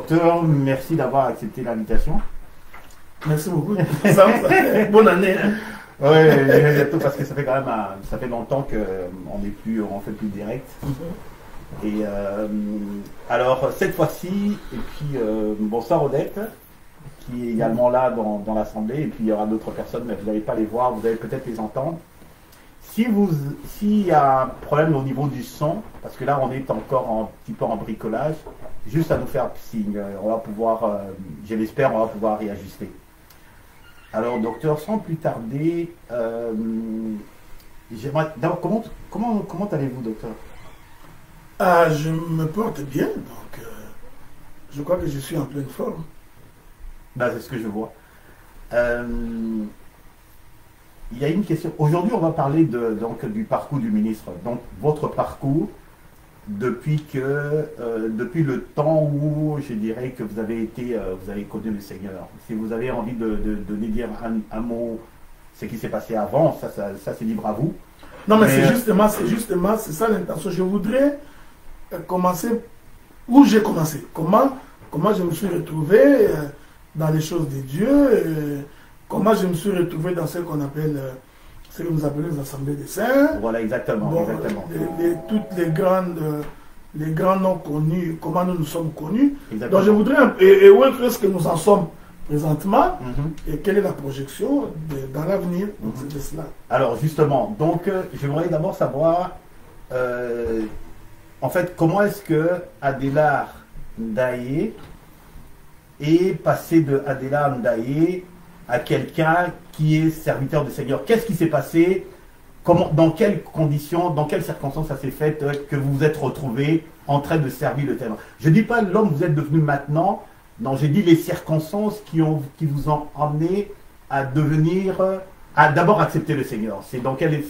docteur, merci d'avoir accepté l'invitation. Merci beaucoup. Bonne année. Hein. Oui, parce que ça fait quand même ça fait longtemps qu'on n'est plus, on fait plus direct. Et alors cette fois-ci, et puis bonsoir Odette, qui est également là dans l'assemblée, et puis il y aura d'autres personnes, mais vous n'allez pas les voir, vous allez peut-être les entendre. S'il y a un problème au niveau du son, parce que là on est encore un petit peu en bricolage, juste à nous faire signe, on va pouvoir, je l'espère, on va pouvoir réajuster. Alors docteur, sans plus tarder, j'aimerais d'abord, comment allez-vous docteur? Je me porte bien, donc je crois que je suis en pleine forme. Ben, c'est ce que je vois. Il y a une question. Aujourd'hui, on va parler du parcours du ministre. Donc, votre parcours depuis le temps où, je dirais, que vous avez connu le Seigneur. Si vous avez envie de dire un mot, ce qui s'est passé avant, ça c'est libre à vous. Non, mais c'est justement, c'est ça l'intention. Je voudrais commencer où j'ai commencé. Comment je me suis retrouvé dans les choses de Dieu. Comment je me suis retrouvé dans ce qu'on appelle, ce que nous appelons les assemblées des saints. Voilà, exactement. Bon, exactement. Toutes les grands noms connus, comment nous sommes connus. Exactement. Donc je voudrais, et où est-ce que nous en sommes présentement, et quelle est la projection dans l'avenir. Donc c'est de cela. Alors justement, donc j'aimerais d'abord savoir, en fait, comment est-ce que Adélard Ndaye est passé de Adélard Ndaye à quelqu'un qui est serviteur du Seigneur. Qu'est-ce qui s'est passé? Dans quelles conditions, dans quelles circonstances ça s'est fait que vous vous êtes retrouvé en train de servir le Seigneur? Je ne dis pas l'homme que vous êtes devenu maintenant, non, j'ai dit les circonstances qui vous ont amené à à d'abord accepter le Seigneur. C'est dans quelle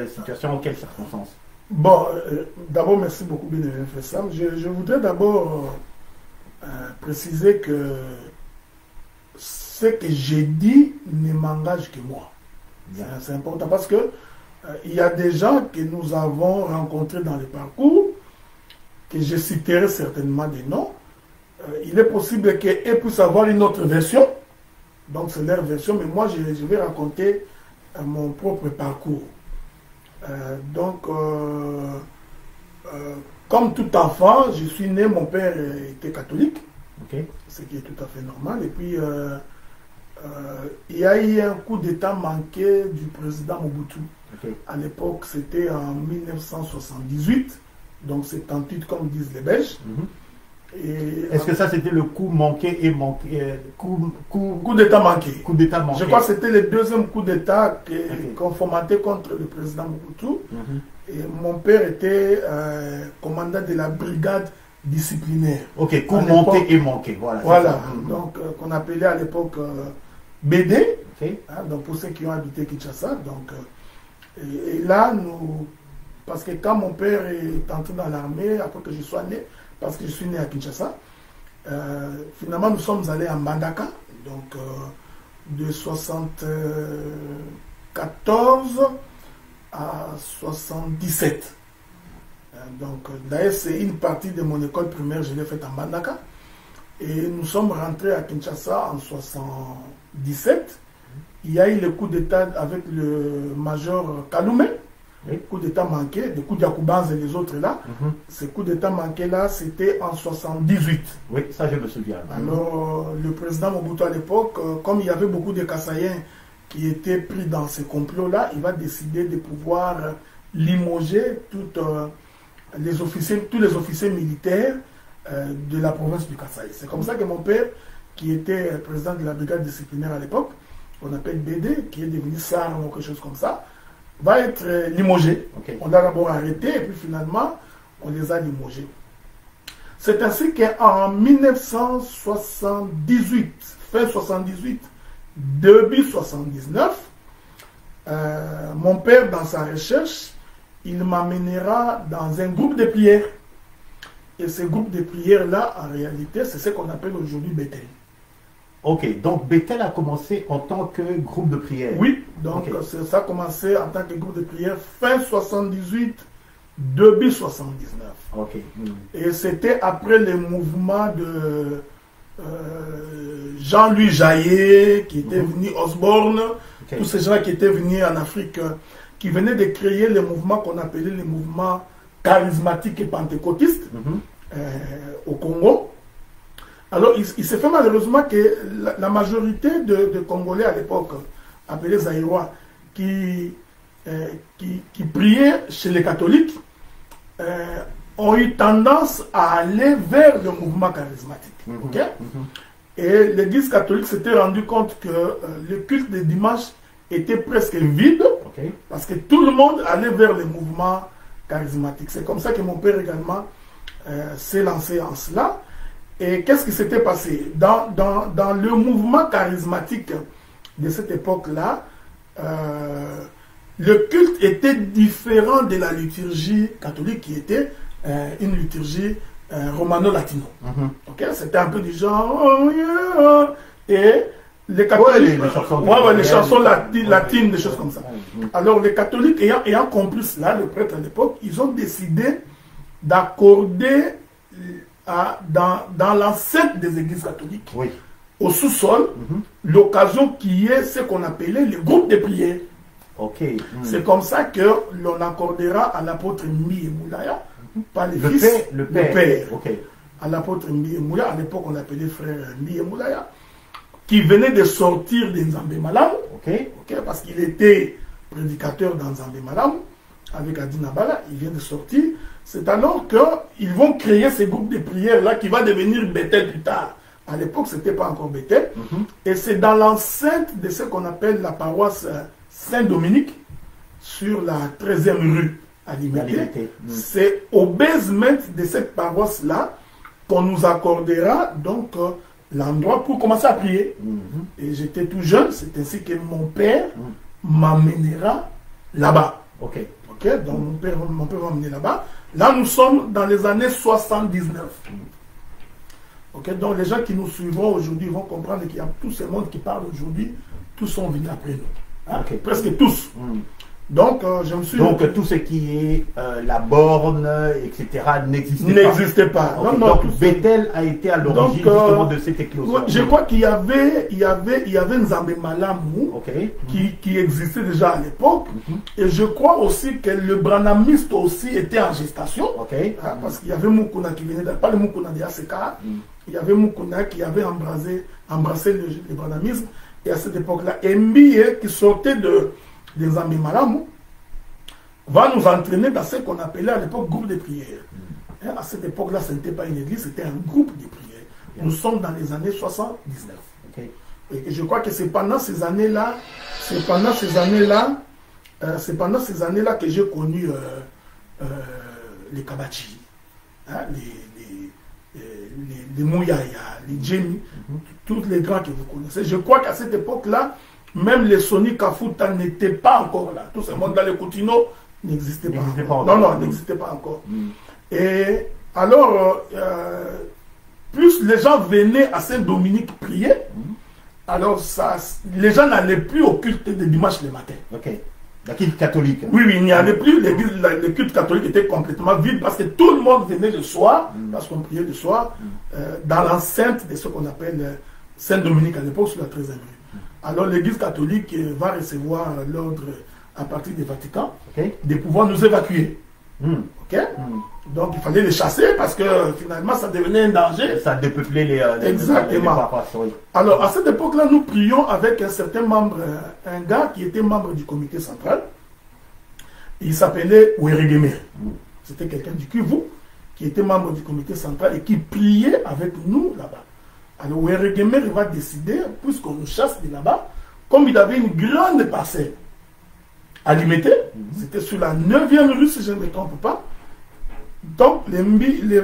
situation, dans quelles circonstances? Bon, d'abord, merci beaucoup, Bénévole Fessam. Je voudrais d'abord préciser que ce que j'ai dit ne m'engage que moi. C'est important parce que il y a des gens que nous avons rencontrés dans le parcours, que je citerai certainement des noms. Il est possible qu'ils puissent avoir une autre version, donc c'est leur version, mais moi je vais raconter mon propre parcours. Comme tout enfant, je suis né, mon père était catholique, ce qui est tout à fait normal, et puis il y a eu un coup d'État manqué du président Mobutu. À l'époque, c'était en 1978, donc c'est 78 comme disent les Belges. Est-ce que ça c'était le coup manqué coup d'État manqué? Coup d'État manqué. Je crois que c'était le deuxième coup d'État qu'on fomentait contre le président Mobutu. Et mon père était commandant de la brigade disciplinaire. Ok, coup monté et manqué. Voilà. Donc qu'on appelait à l'époque BD. Hein, donc pour ceux qui ont habité Kinshasa. Donc, et là, parce que quand mon père est entré dans l'armée, après que je sois né, parce que je suis né à Kinshasa, finalement nous sommes allés à Mbandaka, donc de 74 à 77. Donc d'ailleurs c'est une partie de mon école primaire, je l'ai faite à Mbandaka. Et nous sommes rentrés à Kinshasa en 77. Il y a eu le coup d'État avec le major Kaloumé. Le coup d'État manqué, le coup d'Yakoubanz et les autres là. Ce coup d'État manqué là, c'était en 78. Oui, ça je me souviens. Alors, le président Mobutu à l'époque, comme il y avait beaucoup de Kassaïens qui étaient pris dans ce complot-là, il va décider de pouvoir limoger tous les officiers militaires de la province du Kasaï. C'est comme ça que mon père, qui était président de la brigade disciplinaire à l'époque, on appelle BD, qui est devenu SAR ou quelque chose comme ça, va être limogé. On l'a d'abord arrêté et puis finalement, on les a limogés. C'est ainsi qu'en 1978, fin 78, début 79, mon père, dans sa recherche, il m'amènera dans un groupe de prière. Et ce groupe de prière-là, en réalité, c'est ce qu'on appelle aujourd'hui Bethel. Ok, donc Bethel a commencé en tant que groupe de prière. Oui, donc ça a commencé en tant que groupe de prière fin 78, depuis 79. Ok. Et c'était après le mouvement de Jean-Louis Jaillet, qui était venu, Osborne, tous ces gens qui étaient venus en Afrique, qui venaient de créer le mouvement qu'on appelait le mouvement charismatique et pentecôtiste au Congo. Alors, il s'est fait malheureusement que la majorité de Congolais à l'époque, appelés Zaïrois, qui priaient chez les catholiques, ont eu tendance à aller vers le mouvement charismatique. Et l'Église catholique s'était rendu compte que le culte des dimanches était presque vide, parce que tout le monde allait vers le mouvement charismatique. C'est comme ça que mon père également s'est lancé en cela. Et qu'est-ce qui s'était passé dans le mouvement charismatique de cette époque-là, le culte était différent de la liturgie catholique qui était une liturgie romano-latino. C'était un peu du genre oh, yeah. Et les catholiques, les chansons latines, des choses comme ça. Alors les catholiques ayant compris cela, le prêtre à l'époque, ils ont décidé d'accorder dans l'enceinte des églises catholiques, au sous-sol, l'occasion qui est ce qu'on appelait le groupe de prière. C'est comme ça que l'on accordera à l'apôtre Mbi Moulaya, pas les fils, le père. À l'apôtre Mbi Moulaya, à l'époque on l'appelait frère Mbi Moulaya, qui venait de sortir de Nzambé Malam, parce qu'il était prédicateur dans Nzambé Malam, avec Adina Bala, il vient de sortir. C'est alors qu'ils vont créer ces groupes de prière-là qui va devenir Bethel plus tard. À l'époque, ce n'était pas encore Bethel. Et c'est dans l'enceinte de ce qu'on appelle la paroisse Saint-Dominique, sur la 13e rue à Limité. C'est au basement de cette paroisse-là qu'on nous accordera donc l'endroit pour commencer à prier. Et j'étais tout jeune, c'est ainsi que mon père m'amènera là-bas. Donc mon père m'a emmené là-bas. Là, nous sommes dans les années 79. Donc les gens qui nous suivront aujourd'hui vont comprendre qu'il y a tout ce monde qui parle aujourd'hui, tous sont venus après nous. Presque tous. Donc, je me suis... Donc, tout ce qui est la borne, etc., n'existait pas. Donc, Bethel a été à l'origine justement de cette éclosion. Je crois qu'il y avait Nzambé Malamu qui existait déjà à l'époque. Et je crois aussi que le branamiste aussi était en gestation. Parce qu'il y avait Moukouna qui venait, pas le Moukouna de ACK, il y avait Moukouna qui avait embrassé le branamisme. Et à cette époque-là, Mbi qui sortait de Nzambé Malamu va nous entraîner dans ce qu'on appelait à l'époque groupe de prière. À cette époque-là, ce n'était pas une église, c'était un groupe de prière. Nous sommes dans les années 79. Et je crois que c'est pendant ces années-là, que j'ai connu les Kabachi, les Mouyaya, les Djemi, tous les grands que vous connaissez. Je crois qu'à cette époque-là, même les Sony Kafuta n'étaient pas encore là. Tout ce monde-là, les Koutino, n'existait pas encore. Non, n'existait pas encore. Et alors, plus les gens venaient à Saint-Dominique prier, alors les gens n'allaient plus au culte de dimanche le matin. La culte catholique. Oui, il n'y avait plus. Le culte catholique était complètement vide parce que tout le monde venait le soir, parce qu'on priait le soir, dans l'enceinte de ce qu'on appelle Saint-Dominique à l'époque, sur la 13e rue. Alors l'église catholique va recevoir l'ordre à partir du Vatican de pouvoir nous évacuer. Donc il fallait les chasser parce que finalement ça devenait un danger. Ça dépeuplait les Exactement. Alors à cette époque-là, nous prions avec un certain membre, un gars qui était membre du comité central. Il s'appelait Oueregemer. C'était quelqu'un du Kivu qui était membre du comité central et qui priait avec nous là-bas. Alors Oueregemer va décider, puisqu'on nous chasse de là-bas, comme il avait une grande parcelle à Limité, c'était sur la 9e rue si je ne me trompe pas. Donc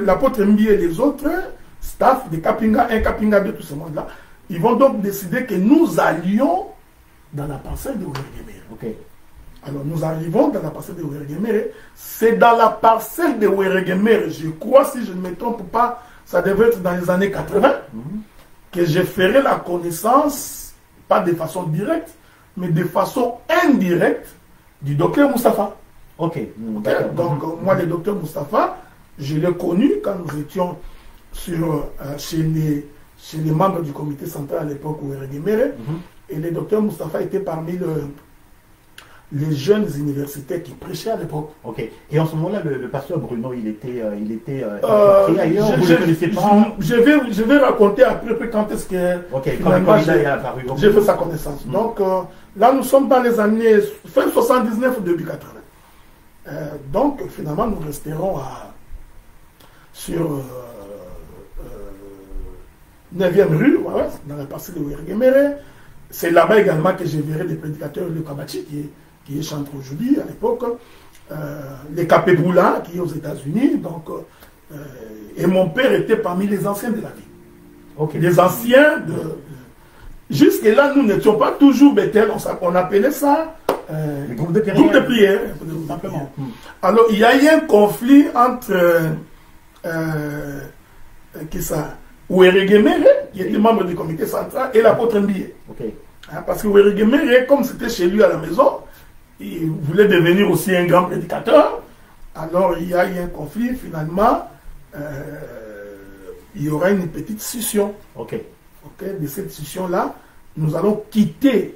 l'apôtre Mbi et les autres staff de Kapinga 1, Kapinga 2, tout ce monde-là, ils vont donc décider que nous allions dans la parcelle de Oueregemer. Alors nous arrivons dans la parcelle de Oueregemer. C'est dans la parcelle de Oueregemer, je crois, si je ne me trompe pas, ça devait être dans les années 80, que je ferai la connaissance, pas de façon directe, mais de façon indirecte, du docteur Moustapha. Ok. Donc, moi, le docteur Moustapha, je l'ai connu quand nous étions chez les membres du comité central à l'époque où Eregemere. Et le docteur Moustapha était parmi les jeunes universitaires qui prêchaient à l'époque. Ok. Et en ce moment-là, le pasteur Bruno, il était ailleurs. Vous ne le connaissez pas? Je vais raconter après quand est-ce que finalement j'ai apparu. J'ai fait sa connaissance. Donc là, nous sommes dans les années fin 79 début 80. Donc finalement, nous resterons sur 9e rue, voilà, dans la partie de Eregemere. C'est là-bas également que j'ai verrai des prédicateurs, le Kabachi, qui est chantre aujourd'hui, à l'époque, les Capeboula, qui est aux États-Unis. Donc, et mon père était parmi les anciens de la ville. Okay. Les anciens de. Jusque-là, nous n'étions pas toujours Bethel, on appelait ça groupe de prière. Groupe de prière, simplement. Alors, il y a eu un conflit entre Eregemere, qui était membre du comité central, et l'apôtre Mbie. Okay. Parce que Eregemere, comme c'était chez lui à la maison, il voulait devenir aussi un grand prédicateur. Alors il y a eu un conflit, finalement, il y aura une petite scission. Ok. De cette scission-là, nous allons quitter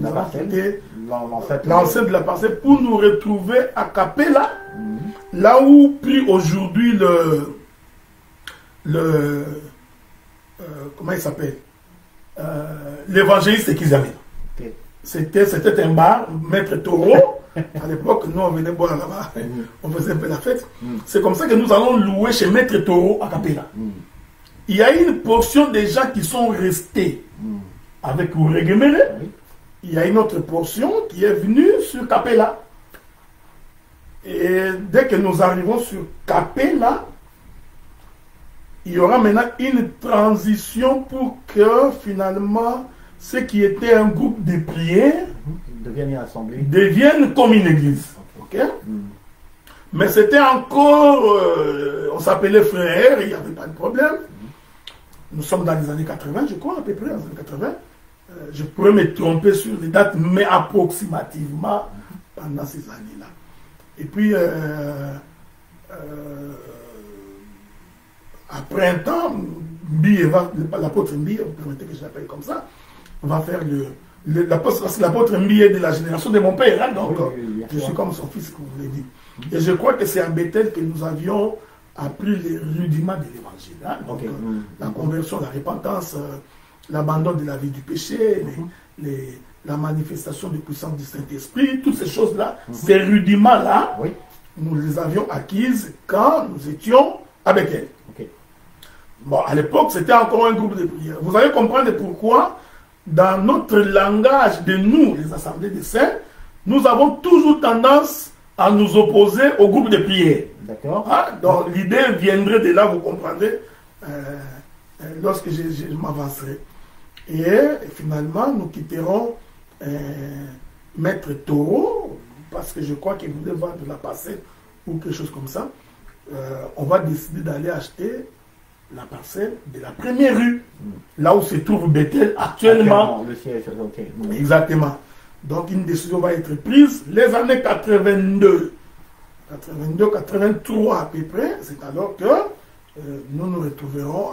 l'enceinte de la parcelle pour nous retrouver à Capella, là où pris aujourd'hui comment il s'appelle, l'évangéliste Kizamina. Okay. C'était un bar, Maître Taureau. À l'époque, nous on venait boire là-bas, on faisait un peu la fête. C'est comme ça que nous allons louer chez Maître Taureau à Capella. Il y a une portion des gens qui sont restés avec Eregemere. Il y a une autre portion qui est venue sur Capella. Et dès que nous arrivons sur Capella, il y aura maintenant une transition pour que finalement ce qui était un groupe de prière devienne comme une église. Okay? Mais c'était encore, on s'appelait frères, il n'y avait pas de problème. Nous sommes dans les années 80, je crois, à peu près, dans les années 80. Je pourrais me tromper sur les dates, mais approximativement pendant ces années-là. Et puis, après un temps, l'apôtre Mbie, vous permettez que je l'appelle comme ça, va faire l'apôtre Mbie est de la génération de mon père, hein, donc je suis comme son fils, comme vous l'avez dit. Et je crois que c'est à Bethel que nous avions appris les rudiments de l'évangile. Hein, donc, la conversion, la repentance, l'abandon de la vie du péché, la manifestation de puissance du Saint-Esprit, toutes ces choses-là, ces rudiments-là, nous les avions acquises quand nous étions à Bethel. Bon, à l'époque, c'était encore un groupe de prière. Vous allez comprendre pourquoi, dans notre langage de nous, les assemblées des saints, nous avons toujours tendance à nous opposer au groupe de prière. D'accord. Hein? Donc, l'idée viendrait de là, vous comprendrez, lorsque je m'avancerai. Et finalement, nous quitterons Maître Taureau, parce que je crois qu'il voulait vendre la parcelle ou quelque chose comme ça. On va décider d'aller acheter la parcelle de la première rue, là où se trouve Bethel actuellement. Le siège, ok. Exactement. Donc une décision va être prise. Les années 82, 83 à peu près, c'est alors que nous nous retrouverons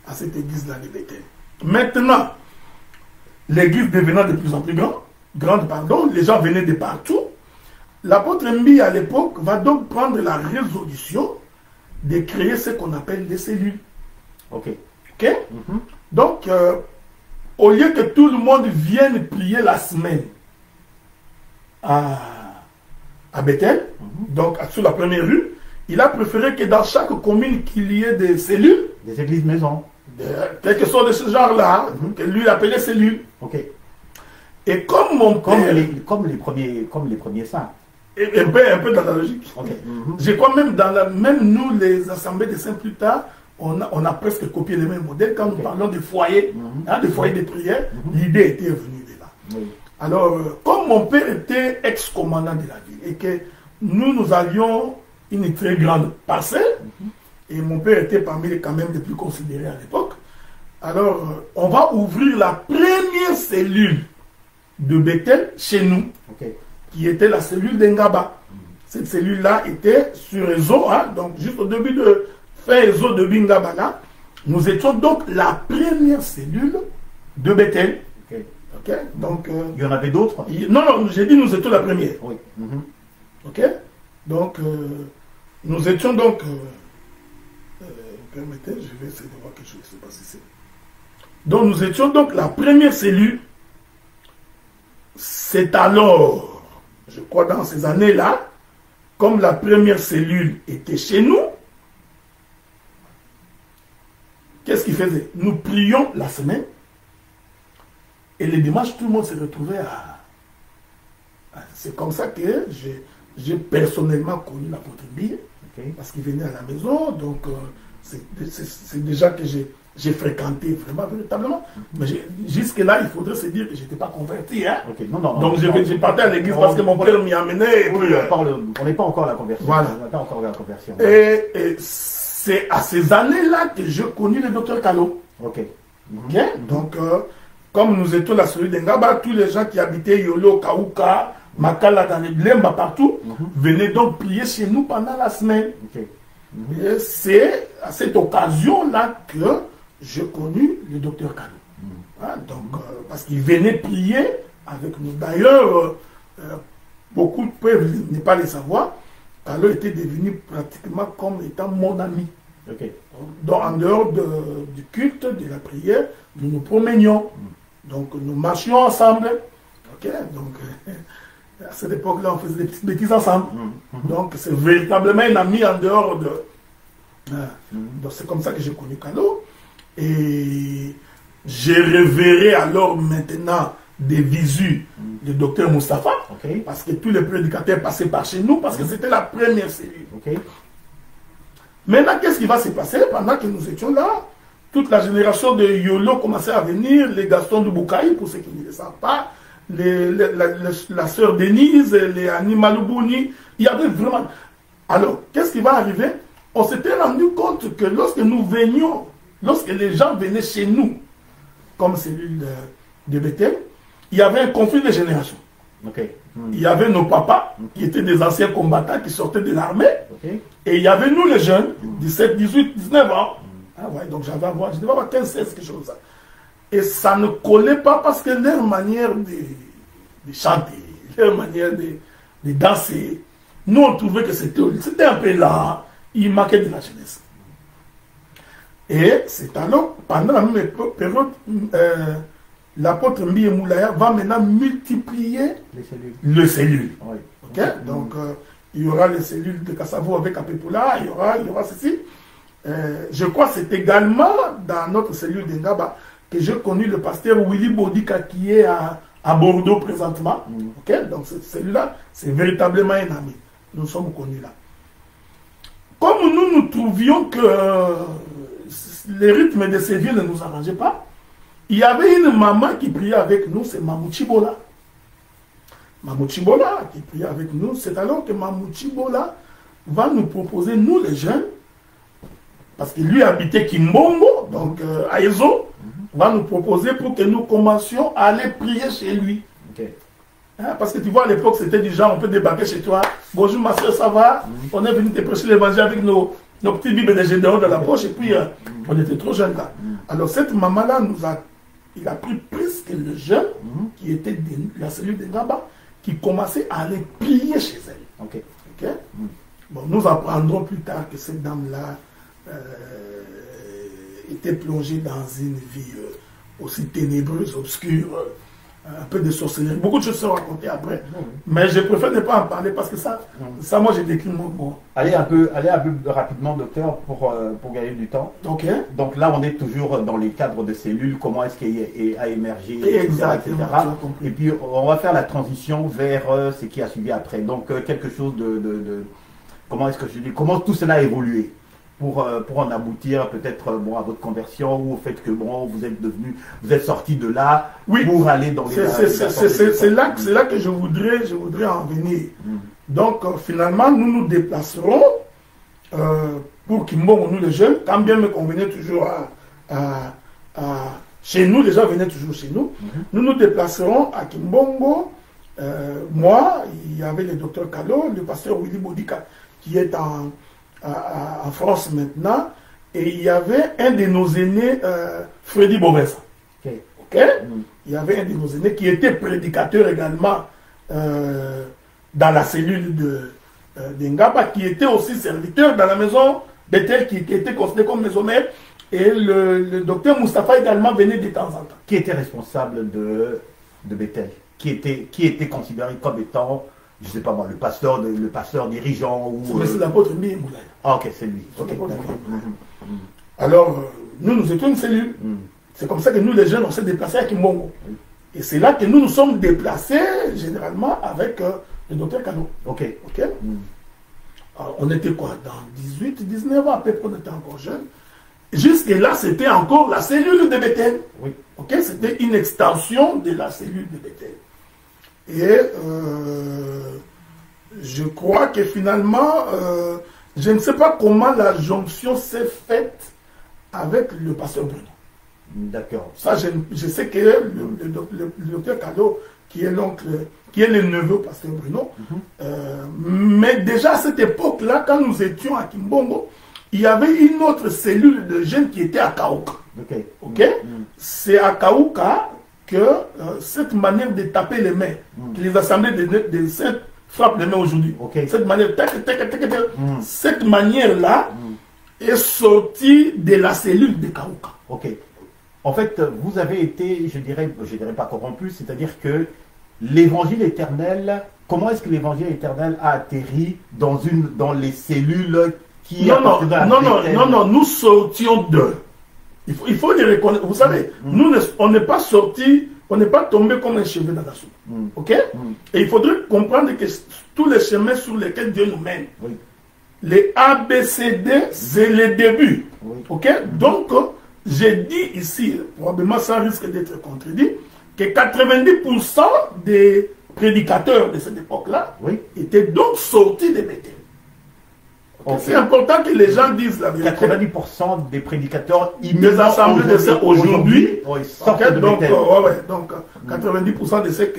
à cette église-là de Bethel. Maintenant, l'église devenant de plus en plus grande, les gens venaient de partout. L'apôtre Mbie à l'époque va donc prendre la résolution de créer ce qu'on appelle des cellules. Ok. Donc, au lieu que tout le monde vienne prier la semaine à Bethel, donc sur la première rue, il a préféré que dans chaque commune qu'il y ait des cellules. Des églises maisons. Quelque chose de ce genre-là, que lui appelait cellules. Ok. Et comme mon père... Comme les premiers saints. Un peu dans la logique. Okay. Je crois même même nous, les assemblées des saints plus tard, on a presque copié les mêmes modèles. Quand nous parlons de foyers, des foyers de prière, l'idée était venue de là. Alors, comme mon père était ex-commandant de la ville et que nous avions une très grande parcelle, et mon père était parmi les quand même les plus considérés à l'époque, alors on va ouvrir la première cellule de Bethel chez nous. qui était la cellule d'Engaba. Cette cellule-là était sur Ezo, hein, donc juste au début de fin Ezo de Bingaba là, nous étions donc la première cellule de Bethel. Ok. Ok, donc, il y en avait d'autres? Non, non, j'ai dit nous étions la première. Oui. Ok, donc nous étions donc... permettez, je vais essayer de voir quelque chose, je ne sais pas si c'est... Donc nous étions donc la première cellule. C'est alors, je crois dans ces années-là, comme la première cellule était chez nous, qu'est-ce qu'il faisait? Nous prions la semaine et les dimanches, tout le monde se retrouvait à... C'est comme ça que j'ai personnellement connu l'apôtre Bill, parce qu'il venait à la maison, donc c'est déjà que j'ai fréquenté vraiment, véritablement. Mais jusque-là, il faudrait se dire que je n'étais pas converti. Hein? Okay. Non, donc j'ai parti à l'église parce que mon père m'y amenait. Oui, on n'est pas encore à la conversion. Voilà. On n'est pas encore à la conversion. Et c'est à ces années-là que j'ai connu le docteur Kalo. Ok. Okay? Donc, comme nous étions la cellule d'Engaba, tous les gens qui habitaient Yolo, Kaouka, Makala, dans les Blemba, partout, venaient donc prier chez nous pendant la semaine. Okay. Et c'est à cette occasion-là que j'ai connu le docteur Kalo. Hein, donc, parce qu'il venait prier avec nous. D'ailleurs, beaucoup peuvent ne pas le savoir, Kalo était devenu pratiquement comme étant mon ami. Okay. Donc, en dehors du culte, de la prière, nous nous promenions. Donc, nous marchions ensemble. Okay? Donc, à cette époque-là, on faisait des petites bêtises ensemble. Donc, c'est véritablement un ami en dehors de... Donc, c'est comme ça que j'ai connu Kalo. Et j'ai révéré alors maintenant des visus du docteur Moustapha. Parce que tous les prédicateurs passaient par chez nous, parce que c'était la première cellule. Maintenant, qu'est-ce qui va se passer pendant que nous étions là? Toute la génération de Yolo commençait à venir, les Gaston de Boukaï, pour ceux qui ne le savent pas, la sœur Denise, les Animaloubouni, il y avait vraiment... Alors, qu'est-ce qui va arriver? On s'était rendu compte que lorsque nous venions, lorsque les gens venaient chez nous, comme cellule de Bethel, il y avait un conflit de génération. Il y avait nos papas, qui étaient des anciens combattants, qui sortaient de l'armée, et il y avait nous les jeunes, 17, 18, 19 ans. Ah ouais, donc je devais avoir 15, 16, quelque chose comme ça. Et ça ne collait pas parce que leur manière de chanter, leur manière de danser, nous on trouvait que c'était un peu là, il manquait de la jeunesse. Et c'est alors, pendant la même période, l'apôtre Mbi Moulaya va maintenant multiplier les cellules. Oui. Okay? Donc, il y aura les cellules de Kassavo avec Apepula, il y aura ceci. Je crois que c'est également dans notre cellule d'Engaba que j'ai connu le pasteur Willy Bodika qui est à Bordeaux présentement. Okay? Donc cette cellule-là, c'est véritablement un ami. Nous sommes connus là. Comme nous trouvions que les rythmes de ces villes ne nous arrangeaient pas, il y avait une maman qui priait avec nous, c'est Mamou Chibola. Mamou Chibola qui priait avec nous, c'est alors que Mamou Chibola va nous proposer, nous les jeunes, parce que lui habitait Kimbongo, donc à Ezo, va nous proposer pour que nous commencions à aller prier chez lui. Hein, parce que tu vois, à l'époque, c'était du genre, on peut débarquer chez toi. Bonjour ma soeur, ça va? On est venu te prêcher l'évangile avec nos petites bibles de Gédéon dans la poche, et puis on était trop jeunes là. Alors cette maman-là il a pris plus que le jeune qui était de la cellule de Ngaba, qui commençait à aller prier chez elle. Bon, nous apprendrons plus tard que cette dame-là était plongée dans une vie aussi ténébreuse, obscure, un peu de sorcellerie. Beaucoup de choses sont racontées après. Mais je préfère ne pas en parler parce que ça moi j'ai décrit mon... Allez un peu rapidement, docteur, pour gagner du temps. Donc là, on est toujours dans les cadres de cellules, comment est-ce qu'il a émergé, etc. Et puis, on va faire la transition vers ce qui a suivi après. Donc, quelque chose de comment est-ce que je dis, comment tout cela a évolué pour en aboutir peut-être à votre conversion ou au fait que vous êtes sorti de là pour aller dans les... C'est là que je voudrais en venir. Donc finalement, nous nous déplacerons pour Kimbongo, nous les jeunes, quand bien qu'on venait toujours chez nous, les gens venaient toujours chez nous, nous nous déplacerons à Kimbongo Moi, il y avait le docteur Kalo, le pasteur Willy Bodika, qui est en France maintenant, et il y avait un de nos aînés, Freddy Bovesa. Il y avait un de nos aînés qui était prédicateur également dans la cellule de Ngaba, qui était aussi serviteur dans la maison Bethel, qui était considéré comme maison mère, et le docteur Moustapha également venait de temps en temps. Qui était responsable de Bethel? Qui était considéré comme étant, je ne sais pas moi, le pasteur dirigeant ou... C'est l'apôtre Mbi Moulay. Ah ok, c'est lui. Okay. Alors, nous étions une cellule. C'est comme ça que nous, les jeunes, on s'est déplacés à Kimbongo. Et c'est là que nous nous sommes déplacés, généralement, avec le docteur Kano. Ok. Alors, on était quoi? Dans 18, 19 ans, à peu près, on était encore jeunes. Jusque-là, c'était encore la cellule de Bethel. Oui. C'était une extension de la cellule de Bethel. Et je crois que finalement, je ne sais pas comment la jonction s'est faite avec le pasteur Bruno. D'accord. Ça, je sais que le docteur Kado, qui est l'oncle, qui est le neveu du pasteur Bruno, mais déjà à cette époque-là, quand nous étions à Kimbongo, il y avait une autre cellule de jeunes qui était à Kaouka. C'est à Kaouka que cette manière de taper les mains, que les assemblées de saints frappent les mains aujourd'hui, cette manière, cette manière-là est sortie de la cellule de Kaouka. En fait, vous avez été, je dirais pas corrompu, c'est-à-dire que l'évangile éternel, comment est-ce que l'évangile éternel a atterri dans les cellules qui... Non, nous sortions d'eux. Il faut les reconnaître. Vous savez, nous, on n'est pas sortis, on n'est pas tombé comme un cheveu dans la soupe. Et il faudrait comprendre que tous les chemins sur lesquels Dieu nous mène, les ABCD, c'est le début. Donc, j'ai dit ici, probablement sans risque d'être contredit, que 90% des prédicateurs de cette époque-là étaient donc sortis de Bethel. C'est important que les gens disent la vérité. 90% des prédicateurs des assemblées de ceux aujourd'hui sortent de donc, Bethel. Donc 90% de ceux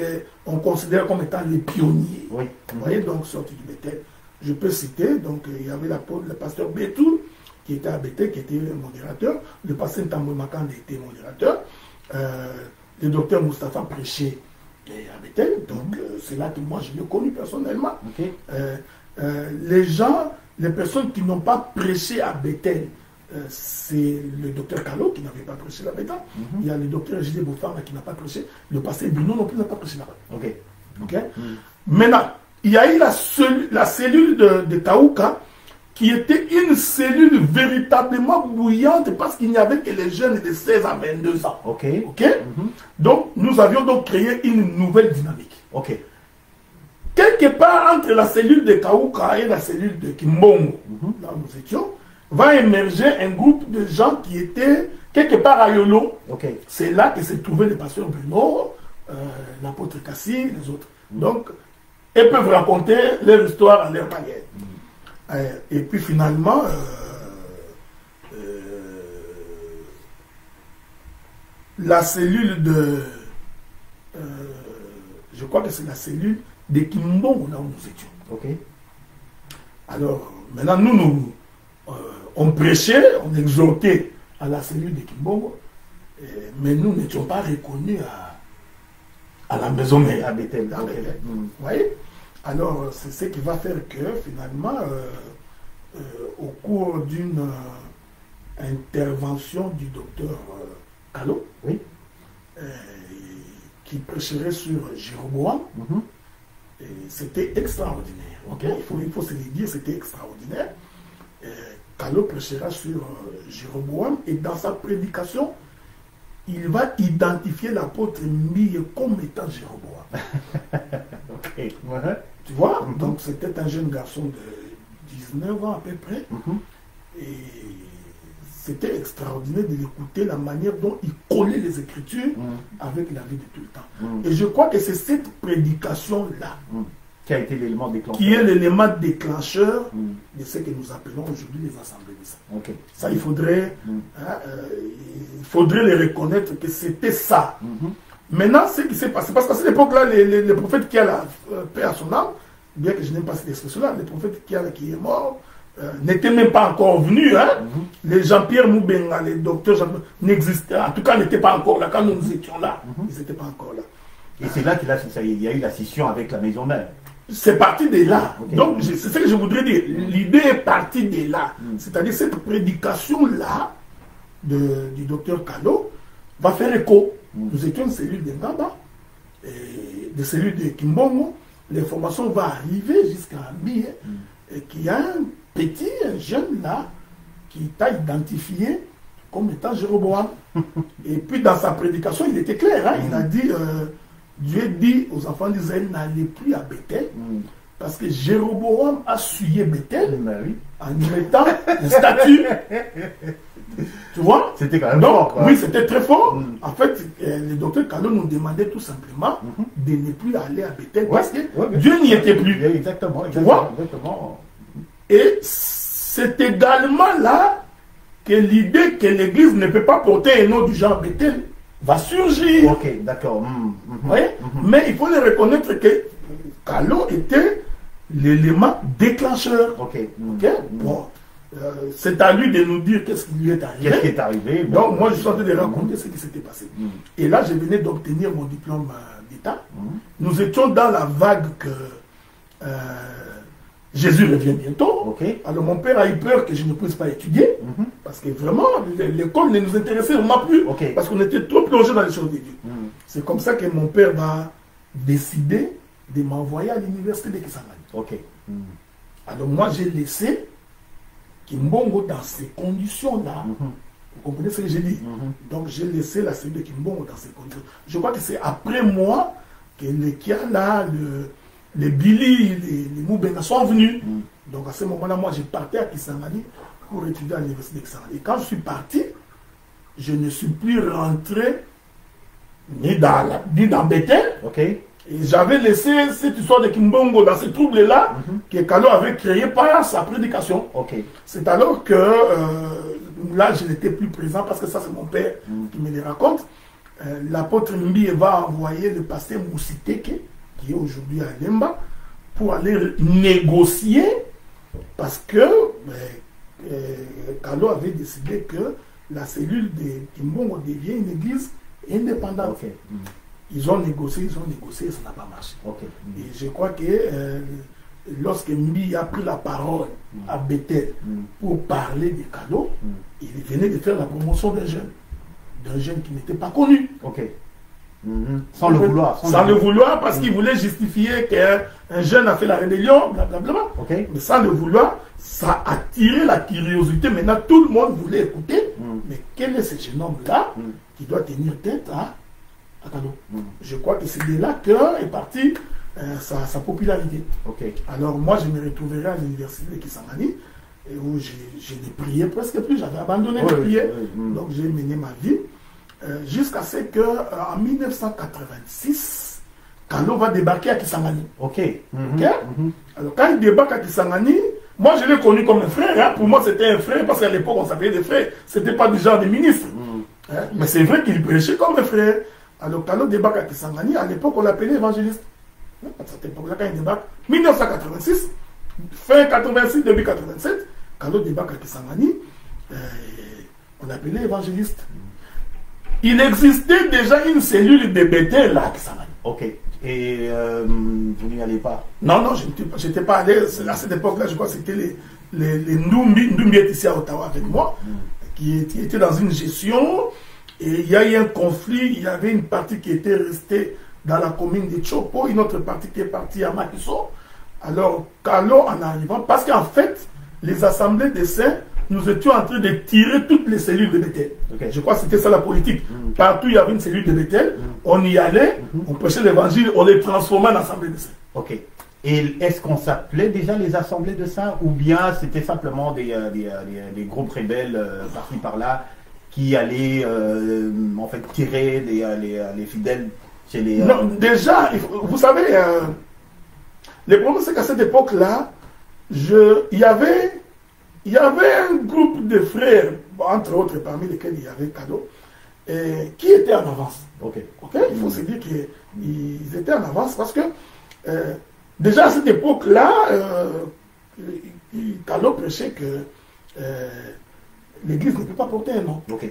qu'on considère comme étant les pionniers. Vous voyez, donc sortis du Bethel. Je peux citer, donc il y avait le pasteur Bétou, qui était à Bethel, qui était le modérateur. Le pasteur Tambo Makande était modérateur. Le docteur Moustapha prêchait à Bethel. Donc c'est là que moi je l'ai connu personnellement. Les personnes qui n'ont pas prêché à Bethel, c'est le docteur Kalo qui n'avait pas prêché à Bethel. Il y a le docteur J.D. Bofar qui n'a pas prêché. Le pasteur Bruno non plus n'a pas prêché là-bas. Maintenant, il y a eu la cellule de Kaouka, qui était une cellule véritablement bouillante parce qu'il n'y avait que les jeunes de 16 à 22 ans. Donc, nous avions donc créé une nouvelle dynamique. Quelque part entre la cellule de Kaouka et la cellule de Kimbongo, là où nous étions, va émerger un groupe de gens qui étaient quelque part à Yolo. C'est là que s'est trouvé le pasteur Bruno, l'apôtre Kassi, les autres. Donc, ils peuvent raconter leur histoire à leur manière. Et puis finalement, la cellule de... je crois que c'est la cellule de Kimbongo, là où nous étions. Alors, maintenant, on prêchait, on exhortait à la cellule de Kimbongo, mais nous n'étions pas reconnus à la maison mère, à Bethel. Vous voyez? Alors, c'est ce qui va faire que, finalement, au cours d'une intervention du docteur Kalo, qui prêcherait sur Jéroboam, c'était extraordinaire. Il faut se le dire, c'était extraordinaire. Kalo prêchera sur Jéroboam, et dans sa prédication, il va identifier l'apôtre Mbiye comme étant Jéroboam. Tu vois, donc c'était un jeune garçon de 19 ans à peu près. Et c'était extraordinaire de l'écouter, la manière dont il collait les Écritures avec la vie de tout le temps. Et je crois que c'est cette prédication-là qui a été l'élément déclencheur. Qui est l'élément déclencheur de ce que nous appelons aujourd'hui les assemblées de saints. Ça, il faudrait les reconnaître que c'était ça. Maintenant, ce qui s'est passé, parce qu'à cette époque-là, le prophète qui a la paix à son âme, bien que je n'aime pas cette expression-là, le prophète qui est mort, n'était même pas encore venu. Hein? Les Jean-Pierre Moubenga, les docteurs Jean-Pierre, n'existaient, en tout cas, n'étaient pas encore là. Quand nous étions là, ils n'étaient pas encore là. Et c'est là qu'il y a eu la scission avec la maison mère. C'est parti de là. Okay. Donc, c'est ce que je voudrais dire. L'idée est partie de là. C'est-à-dire cette prédication-là du docteur Kalo va faire écho. Nous étions une cellule de Ngaba, des cellules de Kimbongo. L'information va arriver jusqu'à Ambi, et qu'il y a un jeune là, qui t'a identifié comme étant Jéroboam. Et puis dans sa prédication, il était clair. Hein? Il a dit, Dieu dit aux enfants d'Israël, n'allez plus à Bethel, parce que Jéroboam a souillé Bethel en y mettant une statue. Tu vois? C'était quand même fort. Oui, c'était très fort. En fait, le docteur Kalo nous demandait tout simplement de ne plus aller à Bethel parce que Dieu n'y était plus. Exactement. Tu vois? Et c'est également là que l'idée que l'Église ne peut pas porter un nom du genre Bethel va surgir. Ok, d'accord. Mais il faut le reconnaître que Kalo était l'élément déclencheur. Bon. C'est à lui de nous dire qu'est-ce qui lui est arrivé. Qu'est-ce qui est arrivé. Donc moi je suis en train de raconter ce qui s'était passé. Et là je venais d'obtenir mon diplôme d'État. Nous étions dans la vague que Jésus revient bientôt. Alors mon père a eu peur que je ne puisse pas étudier. Parce que vraiment l'école ne nous intéressait vraiment plus. Parce qu'on était trop plongé dans les choses de Dieu. C'est comme ça que mon père va décider de m'envoyer à l'université de Kisangani. Alors moi j'ai laissé Kimbongo dans ces conditions-là. Vous comprenez ce que j'ai dit? Donc j'ai laissé la cellule de Kimbongo dans ces conditions. Je crois que c'est après moi que les Kiala, les Billy, les Moubenga sont venus. Donc à ce moment-là, moi je partais à Kisangani pour étudier à l'université de Kisangani. Et quand je suis parti, je ne suis plus rentré ni dans Bethel. Et j'avais laissé cette histoire de Kimbongo dans ce trouble-là que Kalo avait créé par sa prédication. C'est alors que là, je n'étais plus présent parce que ça, c'est mon père qui me le raconte. L'apôtre Mbi va envoyer le pasteur Moussiteke, qui est aujourd'hui à Lemba, pour aller négocier parce que Kalo avait décidé que la cellule de Kimbongo devient une église indépendante. Ils ont négocié, ça n'a pas marché. Et je crois que lorsque Mbi a pris la parole à Bethel pour parler des cadeaux, il venait de faire la promotion d'un jeune qui n'était pas connu. Sans le vouloir. Sans le vouloir, parce qu'il voulait justifier qu'un jeune a fait la rébellion, blablabla. Mais sans le vouloir, ça a attiré la curiosité. Maintenant, tout le monde voulait écouter. Mais quel est ce jeune homme-là qui doit tenir tête à Kalo? Je crois que c'est de là qu'est partie sa popularité. Alors moi, je me retrouverai à l'université de Kisangani, où je ne priais presque plus, j'avais abandonné de prier. Donc j'ai mené ma vie, jusqu'à ce qu'en 1986, Kalo va débarquer à Kisangani. Alors quand il débarque à Kisangani, moi je l'ai connu comme un frère. Hein. Pour moi c'était un frère, parce qu'à l'époque on s'appelait des frères. C'était pas du genre de ministre. Mais c'est vrai qu'il prêchait comme un frère. Alors, Kalo débarque à Kisangani, à l'époque, on l'appelait évangéliste. À cette époque-là, quand il débarque, 1986, fin 86, début 87, Kalo débarque à Kisangani, on l'appelait évangéliste. Il existait déjà une cellule de Bethel là à Kisangani. Et vous n'y allez pas? Non, je n'étais pas allé. À cette époque-là, je crois que c'était les Ndumbi ici à Ottawa avec moi, qui étaient dans une gestion. Et il y a eu un conflit, il y avait une partie qui était restée dans la commune de Chopo, une autre partie qui est partie à Makiso. Alors, Kalo, en arrivant, parce qu'en fait, les assemblées des saints, nous étions en train de tirer toutes les cellules de Bethel. Je crois que c'était ça la politique. Partout, il y avait une cellule de Bethel, on y allait, on prêchait l'évangile, on les transformait en assemblée des saints. Et est-ce qu'on s'appelait déjà les assemblées de saints, ou bien c'était simplement des groupes rebelles par-ci par-là qui allaient en fait tirer les fidèles chez les... Non, déjà, vous savez, le problème c'est qu'à cette époque-là, il y avait un groupe de frères, entre autres parmi lesquels il y avait Kado, qui étaient en avance. Ok. Il faut se dire qu'ils étaient en avance parce que déjà à cette époque-là, Kalo prêchait que l'Église ne peut pas porter un nom. Ok.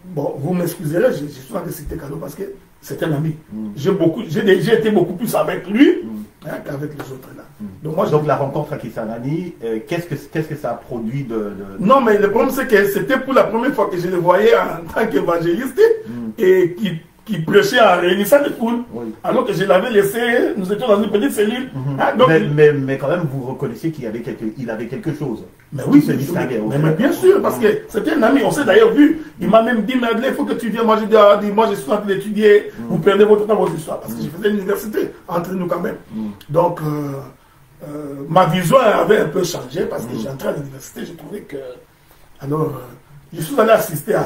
Bon, vous m'excuserez, je suis en train de citer Kalo parce que c'est un ami. J'ai été beaucoup plus avec lui qu'avec les autres là. Donc la rencontre à Kisangani, qu'est-ce que ça a produit de... Non, mais le problème c'est que c'était pour la première fois que je le voyais en tant qu'évangéliste et qui prêchait en réunissant les foules. Oui. Alors que je l'avais laissé, nous étions dans une petite cellule. Donc, mais quand même, vous reconnaissiez qu'il avait quelque chose. Mais oui, mais bien sûr, parce que c'était un ami, on s'est d'ailleurs vu. Il m'a même dit, Madeleine, il faut que tu viennes. Moi, j'ai dit, moi, je suis en train d'étudier, vous perdez votre temps, votre histoire. Parce que je faisais l'université, entre nous quand même. Donc, ma vision avait un peu changé, parce que j'entrais à l'université, j'ai trouvé que... Alors, je suis allé assister à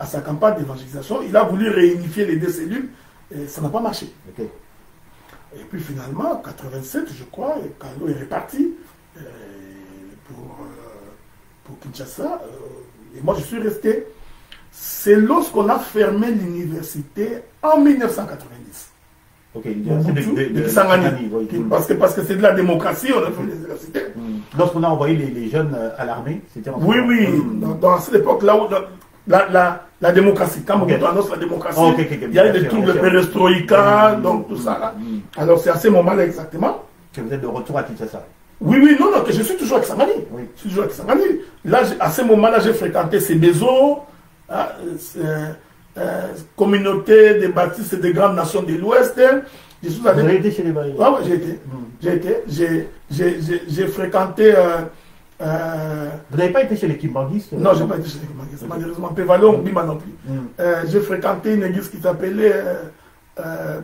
sa campagne d'évangélisation. Il a voulu réunifier les deux cellules, et ça n'a pas marché. Okay. Et puis finalement, en 87, je crois, Kalo est reparti pour Kinshasa. Et moi, je suis resté. C'est lorsqu'on a fermé l'université en 1990. Ok, de Kisangani. Parce que c'est de la démocratie, on a fait l'université. Lorsqu'on a envoyé les jeunes à l'armée, c'était en... Oui. Dans cette époque-là où... La démocratie, quand on annonce la démocratie, il y a eu des troubles de perestroïka, donc tout ça là. Alors c'est à ce moment-là exactement. Que vous êtes de retour à Kinshasa. Oui, non, que je suis toujours à Kisangani. Oui. Je suis toujours à Kisangani. Là, à ce moment-là, j'ai fréquenté ces maisons, communauté des baptistes et des grandes nations de l'Ouest. Vous avez été chez les Baïs? J'ai été. J'ai fréquenté... vous n'avez pas été chez les Kimbanguistes? Non, je n'ai pas été chez les Kimbanguistes. Malheureusement, Pévalon, Bima non plus. J'ai fréquenté une église qui s'appelait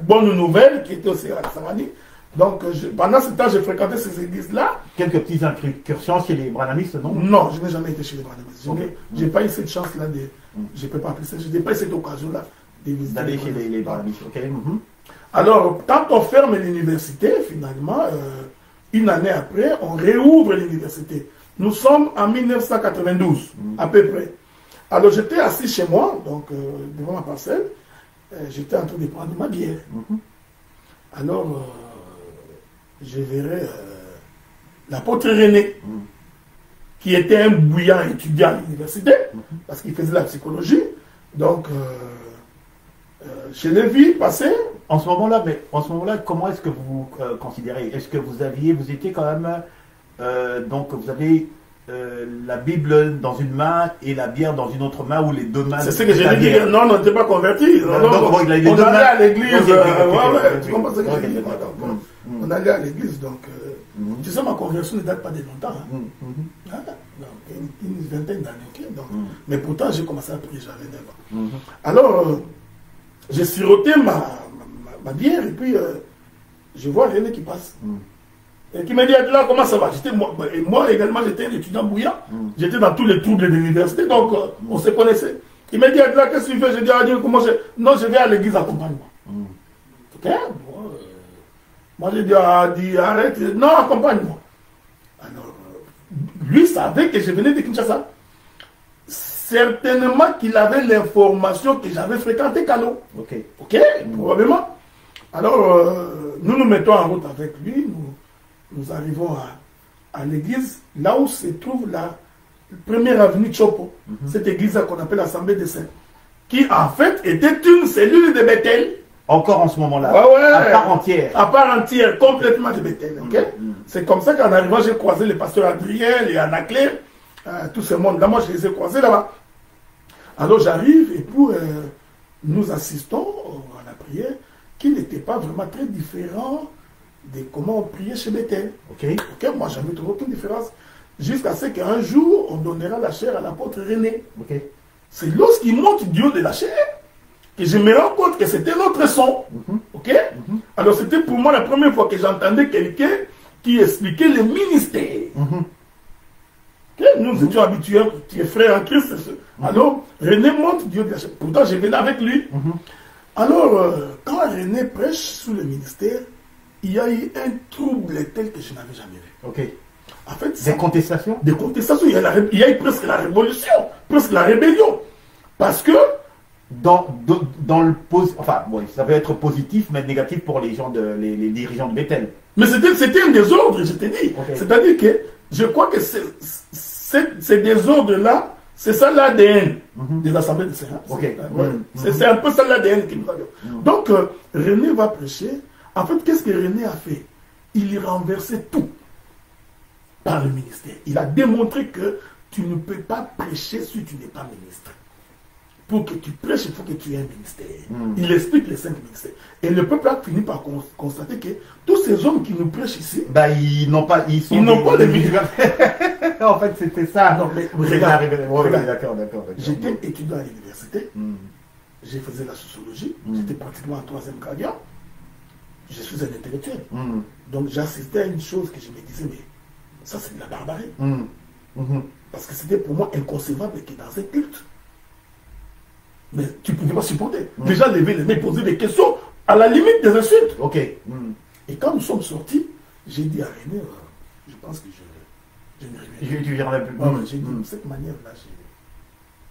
Bonne Nouvelle, qui était aussi à Kisangani. Donc, pendant ce temps, j'ai fréquenté ces églises-là. Quelques petites incursions chez les branamistes, non? Non, je n'ai jamais été chez les branamistes. Je n'ai pas eu cette chance-là de... Je ne peux pas appeler ça. Je n'ai pas eu cette occasion-là d'aller chez les branamistes. Okay. Alors, quand on ferme l'université, finalement, une année après, on réouvre l'université. Nous sommes en 1992, à peu près. Alors, j'étais assis chez moi, donc devant ma parcelle. J'étais en train de prendre ma bière. Alors, je verrai l'apôtre René, qui était un bouillant étudiant à l'université, parce qu'il faisait la psychologie. Donc, je l'ai vu passer. En ce moment-là, comment est-ce que vous considérez? Est-ce que vous étiez quand même, donc vous avez la Bible dans une main et la bière dans une autre main, ou les deux mains? C'est ce que j'ai dit. Non, on n'était pas convertis. On allait à l'église. Tu comprends ce que j'ai dit? On allait à l'église, donc tu sais, ma conversion ne date pas de longtemps. Donc, une vingtaine d'années. Mais pourtant, j'ai commencé à prier, j'avais 9 ans. Alors, j'ai siroté ma bière, et puis je vois René qui passe. Et qui m'a dit, là, comment ça va? Moi également, j'étais un étudiant bouillant. J'étais dans tous les troubles de l'université, donc on se connaissait. Il m'a dit, là, qu'est-ce que tu fais? J'ai dit, comment non, je vais à l'église, accompagne-moi. Ok? Moi, j'ai dit, arrête. Non, accompagne-moi. Alors, lui savait que je venais de Kinshasa. Certainement qu'il avait l'information que j'avais fréquenté Kalo. Ok, probablement. Alors, nous nous mettons en route avec lui. Nous arrivons à l'église, là où se trouve la première avenue Chopo. Cette église qu'on appelle l'Assemblée des Saints, qui en fait était une cellule de Bethel. Encore en ce moment-là, à part entière. À part entière, complètement de Bethel. C'est comme ça qu'en arrivant, j'ai croisé le pasteur Adrien, les Anaclé, tout ce monde-là. Moi, je les ai croisés là-bas. Alors j'arrive, et puis nous assistons à la prière, qui n'était pas vraiment très différent de comment on priait chez Bethel. Moi, j'avais trouvé aucune différence. Jusqu'à ce qu'un jour, on donnera la chair à l'apôtre René. C'est lorsqu'il monte du haut de la chair que je me rends compte que c'était notre son. Alors c'était pour moi la première fois que j'entendais quelqu'un qui expliquait le ministère. Nous étions habitués, tu es frère en Christ. Alors René monte du haut de la chair. Pourtant, je venais avec lui. Alors, quand René prêche sous le ministère, il y a eu un trouble tel que je n'avais jamais vu. En fait, des contestations? Des contestations. Il y a eu presque la révolution, presque la rébellion. Parce que dans le enfin bon, ça peut être positif mais négatif pour les gens les dirigeants de Bethel. Mais c'était un désordre, je t'ai dit. Okay. C'est-à-dire que je crois que ces désordres-là, c'est ça l'ADN des assemblées de Sénat. Okay. C'est un peu ça l'ADN qui nous a dit. Donc, René va prêcher. En fait, qu'est-ce que René a fait? Il renversait tout par le ministère. Il a démontré que tu ne peux pas prêcher si tu n'es pas ministre. Pour que tu prêches, il faut que tu aies un ministère. Il explique les 5 ministères. Et le peuple a fini par constater que tous ces hommes qui nous prêchent ici, bah, ils n'ont pas de ministère. En fait, c'était ça. Non, mais regarde. D'accord. J'étais étudiant à l'université. Je faisais la sociologie. J'étais pratiquement en 3e gradient. Je suis un intellectuel. Donc, j'assistais à une chose que je me disais, mais ça, c'est de la barbarie. Parce que c'était pour moi inconcevable que dans un culte, mais tu ne pouvais pas supporter. Déjà, lever les mains, poser des questions, à la limite des insultes. Ok. Et quand nous sommes sortis, j'ai dit à René, je pense que je ne reviendrai plus. J'ai dit, de cette manière-là,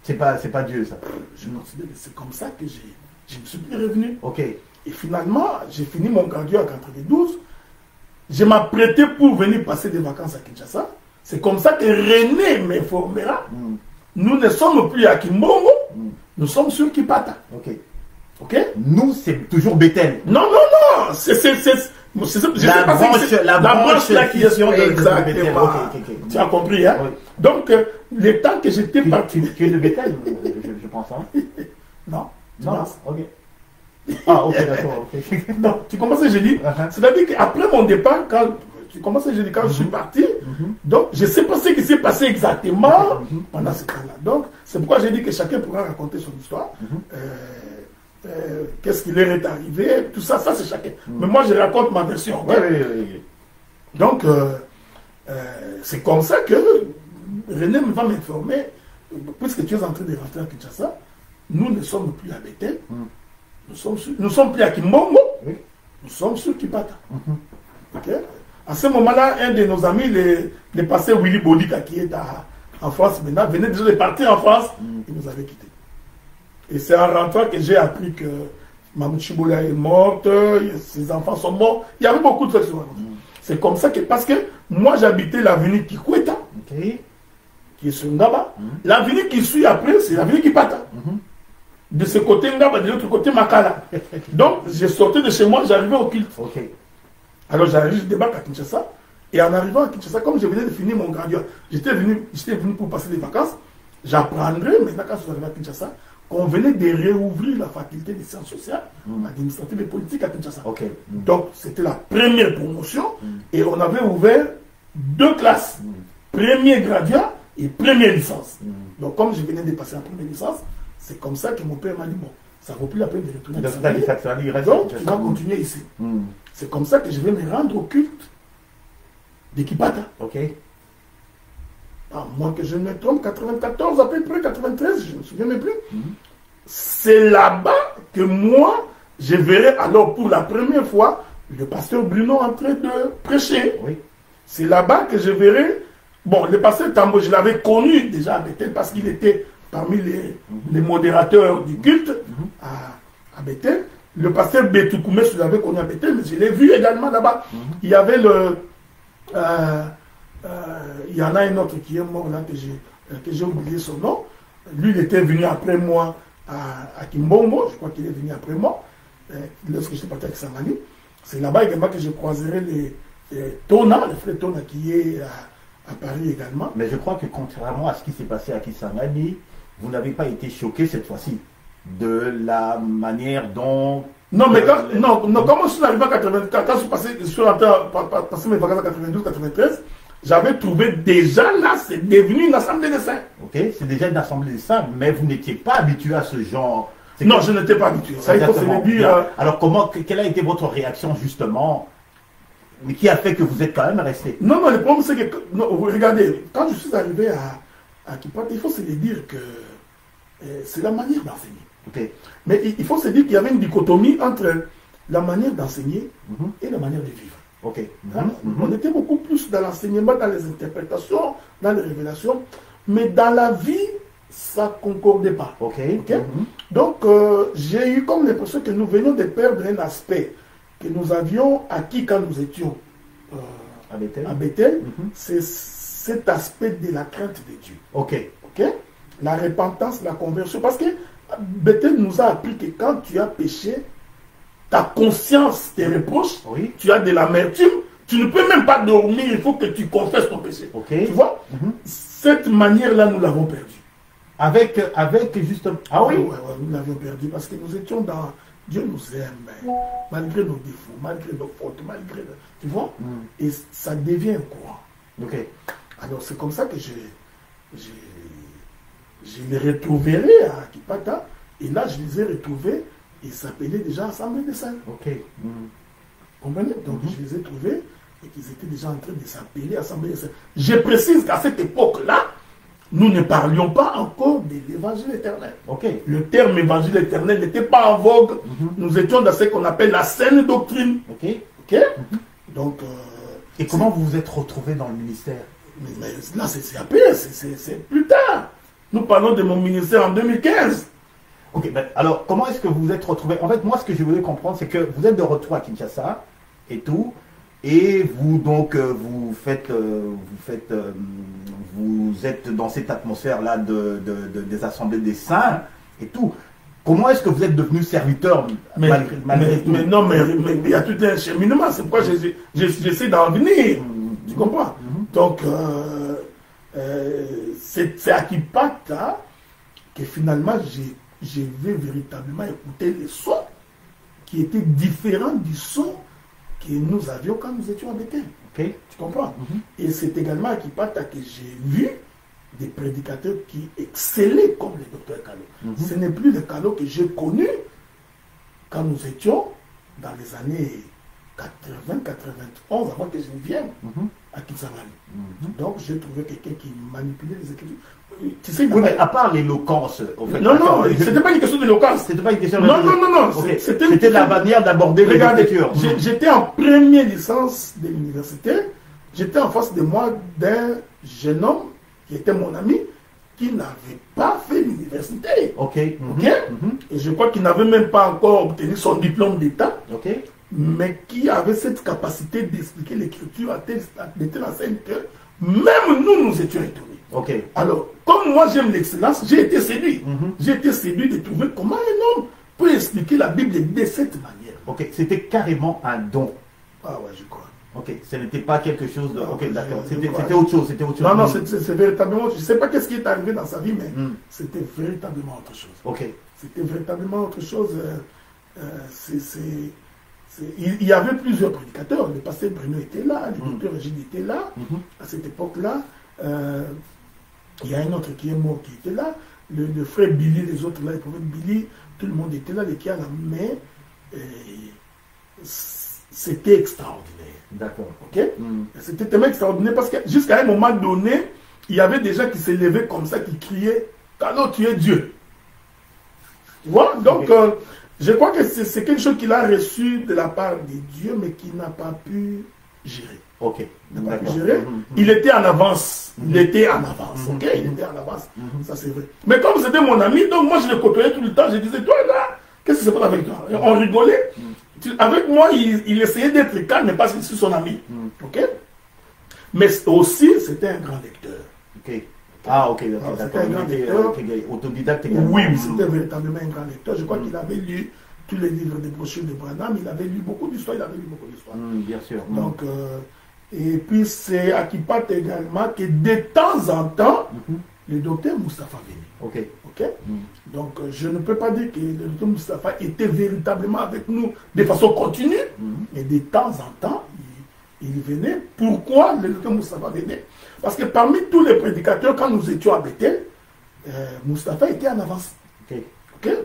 c'est pas Dieu, ça. Je considère que c'est comme ça que je ne suis plus revenu. Ok. Et finalement, j'ai fini mon graduat en 92. Je m'apprêtais pour venir passer des vacances à Kinshasa. C'est comme ça que René m'informera. Nous ne sommes plus à Kimbongo. Nous sommes sur Kipata. Ok. Nous, c'est toujours Bethel. Non. La branche là qui est exactement. Okay. Tu as compris, hein? Oui. Donc, le temps que j'étais parti. Tu es de Bethel, je pense. Hein? Non. Ok. Ah, ok, d'accord. Non, tu commences à jeudi. C'est-à-dire qu'après mon départ, quand je suis parti, donc je ne sais pas ce qui s'est passé exactement pendant ce temps-là. Donc, c'est pourquoi j'ai dit que chacun pourra raconter son histoire. Qu'est-ce qui leur est arrivé, tout ça, c'est chacun. Mais moi, je raconte ma version. Oui. Donc, c'est comme ça que René va m'informer, puisque tu es en train de rentrer à Kinshasa, nous ne sommes plus à Bethel, nous sommes plus à Kimbongo, nous sommes sur Kipata. Okay? À ce moment-là, un de nos amis, le pasteur Willy Bolika, qui est en France maintenant, venait déjà de partir en France, il nous avait quittés. Et c'est en rentrant que j'ai appris que Mamoud Chiboula est morte, ses enfants sont morts. Il y avait beaucoup de choses. C'est comme ça que, parce que moi j'habitais l'avenue Kikweta, qui est sur Ngaba. L'avenue qui suit après, c'est l'avenue Kipata. De ce côté Ngaba, de l'autre côté Makala. Donc, je sortais de chez moi, j'arrivais au culte. Alors, je débarque à Kinshasa. Et en arrivant à Kinshasa, comme je venais de finir mon graduat, j'étais venu pour passer des vacances. J'apprendrai maintenant, quand je suis arrivé à Kinshasa, qu'on venait de réouvrir la faculté des sciences sociales, administratives et politiques à Kinshasa. Donc, c'était la première promotion. Et on avait ouvert 2 classes. Premier graduat et première licence. Donc, comme je venais de passer en première licence, c'est comme ça que mon père m'a dit, bon, ça ne vaut plus la peine de retourner à Saint-Denis. Donc, tu vas continuer ici. C'est comme ça que je vais me rendre au culte de Kipata. À moins que je ne me trompe, 94 à peu près, 93, je ne me souviens même plus. C'est là-bas que moi, je verrai alors pour la première fois le pasteur Bruno en train de prêcher. C'est là-bas que je verrai. Bon, le pasteur Tambo, je l'avais connu déjà à Bethel parce qu'il était parmi les modérateurs du culte à Bethel. Le pasteur Betoukoumé, je l'avais connu à Bethel, mais je l'ai vu également là-bas. Il y avait il y en a un autre qui est mort là, que j'ai oublié son nom. Lui, il était venu après moi à Kimbongo, je crois qu'il est venu après moi, lorsque j'étais parti avec Sangani. C'est là-bas également que je croiserai les Tona, le frère Tona qui est à Paris également. Mais je crois que contrairement à ce qui s'est passé à Kisangani, vous n'avez pas été choqué cette fois-ci de la manière dont... Non, mais quand je suis arrivé en 84, quand je suis rentré passer mes vacances en 92-93, j'avais trouvé déjà là, c'est devenu une assemblée des saints. C'est déjà une assemblée des saints, mais vous n'étiez pas habitué à ce genre. Non, je n'étais pas habitué. Ça, il faut se le dire. Alors, quelle a été votre réaction justement, mais qui a fait que vous êtes quand même resté? Non, le problème c'est que, regardez, quand je suis arrivé à Kipata, il faut se le dire que c'est la manière d'enseigner. Mais il faut se dire qu'il y avait une dichotomie entre la manière d'enseigner et la manière de vivre. On était beaucoup plus dans l'enseignement, dans les interprétations, dans les révélations, mais dans la vie, ça ne concordait pas. Ok. Donc, j'ai eu comme l'impression que nous venions de perdre un aspect que nous avions acquis quand nous étions à Bethel. C'est cet aspect de la crainte de Dieu. Ok. La repentance, la conversion. Parce que Bethel nous a appris que quand tu as péché, ta conscience te reproche, tu as de l'amertume, tu ne peux même pas dormir, il faut que tu confesses ton péché. Tu vois, cette manière-là, nous l'avons perdue. Avec justement... Ah oui, nous l'avons perdu parce que nous étions dans... Dieu nous aime, malgré nos défauts, malgré nos fautes, malgré... Tu vois, et ça devient un courant. Alors c'est comme ça que je les retrouverai à Kipata, et là je les ai retrouvés, ils s'appelaient déjà Assemblée des Saints. Comprenez? Donc je les ai trouvés, et qu'ils étaient déjà en train de s'appeler Assemblée des Saints. Je précise qu'à cette époque-là, nous ne parlions pas encore de l'évangile éternel. Le terme évangile éternel n'était pas en vogue. Nous étions dans ce qu'on appelle la saine doctrine. Donc, et comment vous vous êtes retrouvés dans le ministère? Mais là, c'est après, c'est plus tard. Nous parlons de mon ministère en 2015. Alors, comment est-ce que vous vous êtes retrouvés? En fait, moi, ce que je voulais comprendre, c'est que vous êtes de retour à Kinshasa et tout. Et vous, donc, vous êtes dans cette atmosphère-là des assemblées des saints et tout. Comment est-ce que vous êtes devenu serviteur malgré tout? Mais non, mais il y a tout un cheminement. C'est pourquoi j'essaie d'en venir. Tu comprends? Donc, c'est à Kipata que finalement, j'ai vu véritablement écouter les sons qui étaient différents du son que nous avions quand nous étions à Bethel. Tu comprends? Et c'est également à Kipata que j'ai vu des prédicateurs qui excellaient comme le docteur Kalo. Ce n'est plus le Kalo que j'ai connu quand nous étions dans les années 80, 91, avant que je ne vienne à Kinshasa. Donc j'ai trouvé quelqu'un qui manipulait les écritures. Tu sais, mais à part l'éloquence, en fait. Non, c'était pas une question d'éloquence. C'était pas une question Non. C'était la manière d'aborder l'écriture. J'étais en première licence de l'université. J'étais en face de moi d'un jeune homme qui était mon ami, qui n'avait pas fait l'université. Et je crois qu'il n'avait même pas encore obtenu son diplôme d'État. Mais qui avait cette capacité d'expliquer l'écriture à telle enseigne que même nous étions étonnés. Alors, comme moi j'aime l'excellence, j'ai été séduit. J'ai été séduit de trouver comment un homme peut expliquer la Bible de cette manière. C'était carrément un don. Ah ouais, je crois. Ce n'était pas quelque chose de... D'accord. C'était autre chose. Non, c'est véritablement... Je ne sais pas qu'est-ce qui est arrivé dans sa vie, mais c'était véritablement autre chose. C'était véritablement autre chose. Il y avait plusieurs prédicateurs. Le pasteur Bruno était là, le docteur Régine était là. À cette époque-là, il y a un autre qui est mort qui était là. Le frère Billy, les autres là, le prophète Billy, tout le monde était là, les qui à la main. C'était extraordinaire. D'accord. C'était tellement extraordinaire parce que jusqu'à un moment donné, il y avait des gens qui se levaient comme ça, qui criaient « Kalo, tu es Dieu ». Tu vois? Donc, je crois que c'est quelque chose qu'il a reçu de la part de Dieu, mais qu'il n'a pas pu gérer. Il n'a pas pu gérer. Il était en avance. Il était en avance. Il était en avance. Ça, c'est vrai. Mais comme c'était mon ami, donc moi, je le côtoyais tout le temps. Je disais, toi, là, qu'est-ce qui se passe avec toi? On rigolait. Avec moi, il essayait d'être calme, mais parce que je suis son ami. Mais aussi, c'était un grand lecteur. C'était un grand lecteur. Autodidacte également. Oui, c'était véritablement un grand lecteur. Je crois qu'il avait lu tous les livres de brochures de Branham. Il avait lu beaucoup d'histoires. Bien sûr. Donc, et puis, c'est à Kipata également que de temps en temps, le docteur Moustapha venait. Donc, je ne peux pas dire que le docteur Moustapha était véritablement avec nous de façon continue, mais de temps en temps, il venait. Pourquoi le docteur Moustapha venait? Parce que parmi tous les prédicateurs, quand nous étions à Bethel, Moustapha était en avance.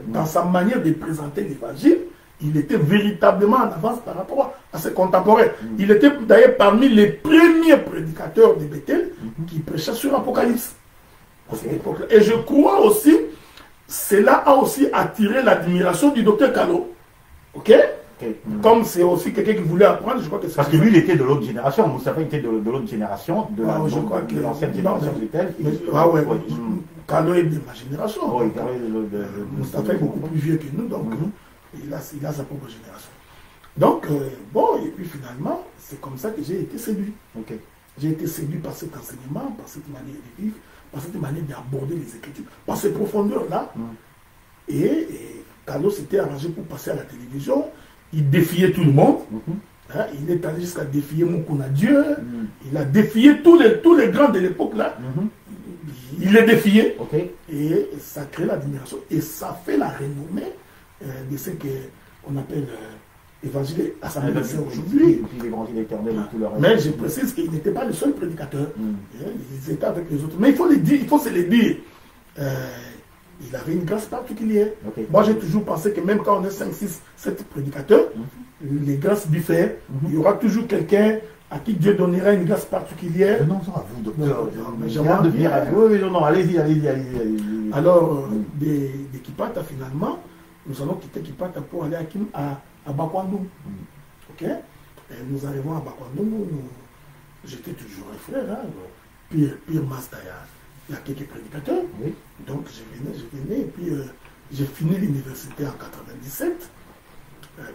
Dans sa manière de présenter l'évangile, il était véritablement en avance par rapport à ses contemporains. Il était d'ailleurs parmi les premiers prédicateurs de Bethel qui prêchaient sur l'Apocalypse. Et je crois aussi, cela a aussi attiré l'admiration du docteur Kalo. Comme c'est aussi quelqu'un qui voulait apprendre, je crois que c'est... Parce que lui, il était de l'autre génération. Moustapha était de l'autre génération, de l'ancienne génération de Bethel. Carlo est de ma génération. Oui, Moustapha est beaucoup plus vieux que nous, donc il a sa propre génération. Donc, bon, et puis finalement, c'est comme ça que j'ai été séduit. Okay. J'ai été séduit par cet enseignement, par cette manière de vivre, par cette manière d'aborder les Écritures, par ces profondeurs-là. Et Carlo s'était arrangé pour passer à la télévision. Il défiait tout le monde. Hein, il est allé jusqu'à défier Moukouna Dieu. Il a défié tous les grands de l'époque là. Il les défiait. Okay. Et ça crée l'admiration. Et ça fait la renommée de ce qu'on appelle évangile assemblée aujourd'hui. Mais je précise qu'il n'était pas le seul prédicateur. Ils étaient avec les autres. Mais il faut le dire, il faut se le dire. Il avait une grâce particulière. Okay. Moi, j'ai toujours pensé que même quand on est 5, 6, 7 prédicateurs, les grâces diffèrent. Il y aura toujours quelqu'un à qui Dieu donnera une grâce particulière. Non, à vous, docteur. J'aimerais de venir à vous. Oui, non, allez-y. Alors, des Kipata, finalement, nous allons quitter Kipata pour aller à Bakwandou. Ok? Et nous arrivons à Bakwandou. J'étais toujours un frère. Hein, pire master. Il y a quelques prédicateurs. Oui. Donc je venais, et puis j'ai fini l'université en 97.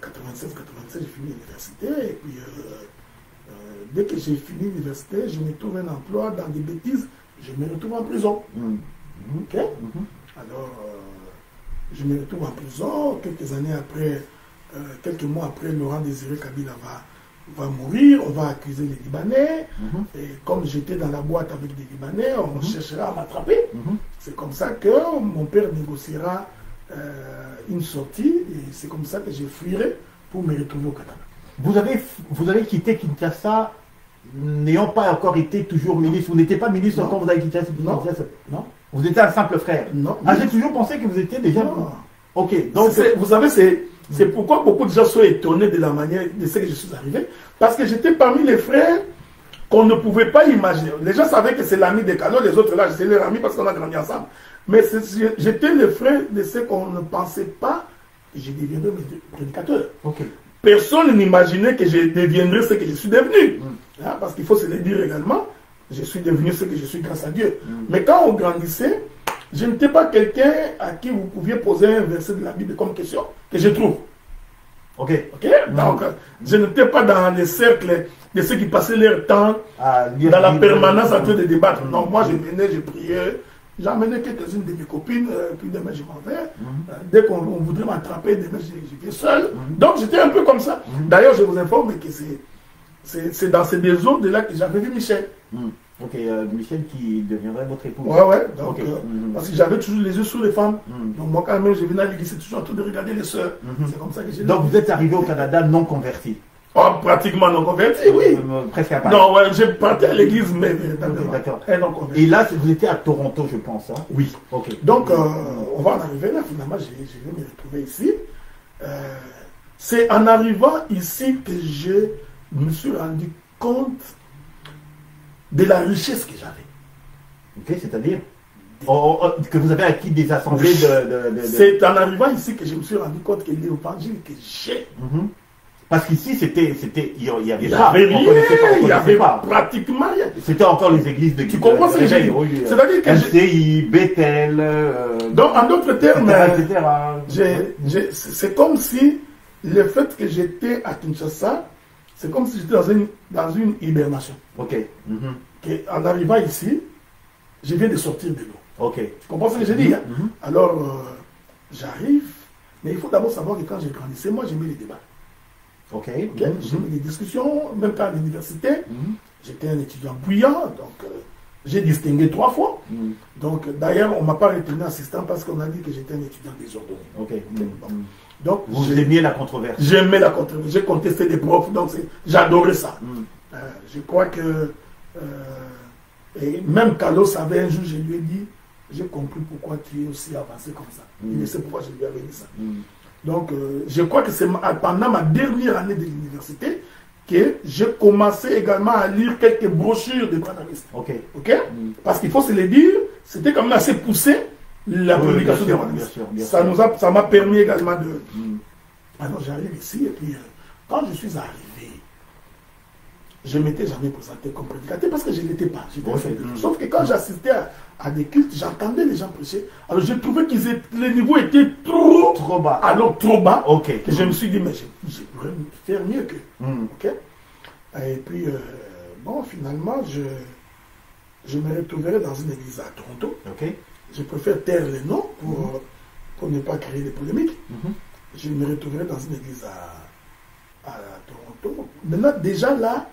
96, 97, j'ai fini l'université. Et puis dès que j'ai fini l'université, je me trouve un emploi dans des bêtises, je me retrouve en prison. Ok? Alors, je me retrouve en prison. Quelques années après, quelques mois après, Laurent Désiré Kabila va mourir, on va accuser les Libanais. Et comme j'étais dans la boîte avec des Libanais, on cherchera à m'attraper. C'est comme ça que mon père négociera une sortie et c'est comme ça que je fuirai pour me retrouver au Canada. Vous avez quitté Kinshasa n'ayant pas encore été toujours ministre. Vous n'étiez pas ministre quand vous avez quitté Kinshasa? Non. Vous étiez un simple frère? Non. Ah, j'ai toujours pensé que vous étiez déjà... Non. Ok. Donc, vous savez, c'est pourquoi beaucoup de gens sont étonnés de la manière de ce que je suis arrivé. Parce que j'étais parmi les frères qu'on ne pouvait pas imaginer. Les gens savaient que c'est l'ami de Carlo, les autres là, c'est leur ami parce qu'on a grandi ensemble. Mais j'étais le frère de ce qu'on ne pensait pas que je deviendrais prédicateur. Okay. Personne n'imaginait que je deviendrais ce que je suis devenu. Hein, parce qu'il faut se le dire également, je suis devenu ce que je suis grâce à Dieu. Mais quand on grandissait, je n'étais pas quelqu'un à qui vous pouviez poser un verset de la Bible comme question, que je trouve. Ok. Donc, je n'étais pas dans les cercles de ceux qui passaient leur temps dans la permanence en train de débattre. Non, moi, je venais, je priais, j'emmenais quelques-unes de mes copines, puis demain, je m'en vais. Dès qu'on voudrait m'attraper, demain, je vais seul. Donc, j'étais un peu comme ça. D'ailleurs, je vous informe que c'est dans ces deux zones-là que j'avais vu Michel. Ok, Michel qui deviendrait votre épouse. Ouais. Donc, parce que j'avais toujours les yeux sur les femmes. Donc moi quand même je venais à l'église, c'est toujours en train de regarder les sœurs. C'est comme ça que j'ai... Donc vous êtes arrivé au Canada non converti? Oh, pratiquement non converti, oui. Presque à part. Non, ouais, j'ai parti à l'église, mais d'accord. Non converti. Et là, vous étiez à Toronto, je pense. Hein? Oui. Ok. Donc on va en arriver là, finalement, je vais me retrouver ici. C'est en arrivant ici que je me suis rendu compte de la richesse que j'avais. Ok, c'est-à-dire que vous avez acquis des assemblées de... C'est en arrivant ici que je me suis rendu compte que l'évangile que j'ai... Parce qu'ici, il y avait il y avait pratiquement rien. C'était encore les églises de... Tu comprends ce que j'ai dit? C'est-à-dire que LCI, Bethel... Donc, en d'autres termes, etc. C'est comme si le fait que j'étais à Kinshasa, c'est comme si j'étais dans une hibernation. Ok. En arrivant ici, je viens de sortir de l'eau. Ok. Tu comprends ce que je dis? Alors, j'arrive, mais il faut d'abord savoir que quand j'ai grandissé, moi j'aimais les débats. Ok. J'aimais les discussions, même quand à l'université, j'étais un étudiant brillant, donc j'ai distingué 3 fois. Donc, d'ailleurs, on ne m'a pas retenu assistant parce qu'on a dit que j'étais un étudiant désordonné. Ok. Donc, vous aimiez la controverse? J'aimais la controverse. J'ai contesté des profs, donc j'adorais ça. Je crois que et même Carlo savait, un jour, je lui ai dit, j'ai compris pourquoi tu es aussi avancé comme ça. Il sait pourquoi je lui avais dit ça. Donc, je crois que c'est pendant ma dernière année de l'université que j'ai commencé également à lire quelques brochures de branhamistes. Ok. Parce qu'il faut se le dire, c'était quand même assez poussé la publication des branhamistes. Ça m'a permis également de... Alors, j'arrive ici et puis, quand je suis arrivé, je ne m'étais jamais présenté comme prédicateur parce que je ne l'étais pas. Sauf que quand j'assistais à des cultes, j'entendais les gens prêcher. Alors je trouvais que le niveau était trop bas. Alors trop bas. Okay. Que je me suis dit, mais je pourrais faire mieux que. Okay? Et puis, bon, finalement, je me retrouverai dans une église à Toronto. Okay. Je préfère taire les noms pour ne pas créer des polémiques. Je me retrouverai dans une église à Toronto. Maintenant, déjà là,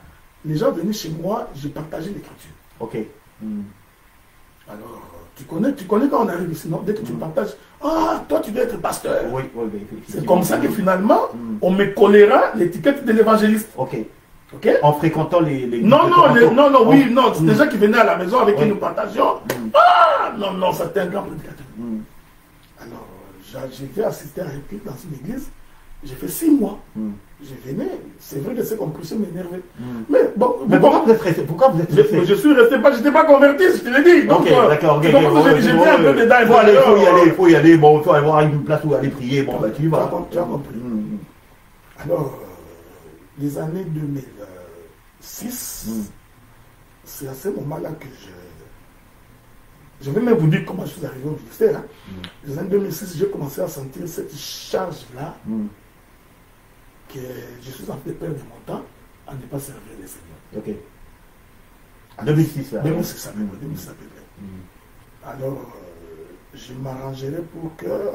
les gens venaient chez moi, j'ai partagé l'écriture. Ok. Alors, tu connais quand on arrive ici, non? Dès que tu partages, ah, toi tu dois être pasteur. Oui, c'est comme ça que finalement, on me collera l'étiquette de l'évangéliste. Ok. Okay? En fréquentant les non, c'est des gens qui venaient à la maison avec qui nous partagions. Ah, non, c'était un grand prédicateur. Alors, j'ai fait assister à un culte dans une église. J'ai fait 6 mois. Je venais, c'est vrai que c'est qu'on prêchait m'énerver. Mais bon. Mais pourquoi vous êtes resté? Je suis resté pas, j'étais pas converti, je te l'ai dit. Donc, ok, d'accord, j'étais un peu dedans. Il faut y aller, bon, il faut avoir une place où aller prier, bon, bah tu vas. Tu as compris. Alors, les années 2006, c'est à ce moment-là que je vais même vous dire comment je suis arrivé au ministère. Hein. Les années 2006, j'ai commencé à sentir cette charge-là. Que je suis en train de perdre mon temps à ne pas servir les Seigneurs. Ok. En 2006, là. 2006, à peu près. Alors, je m'arrangerai pour que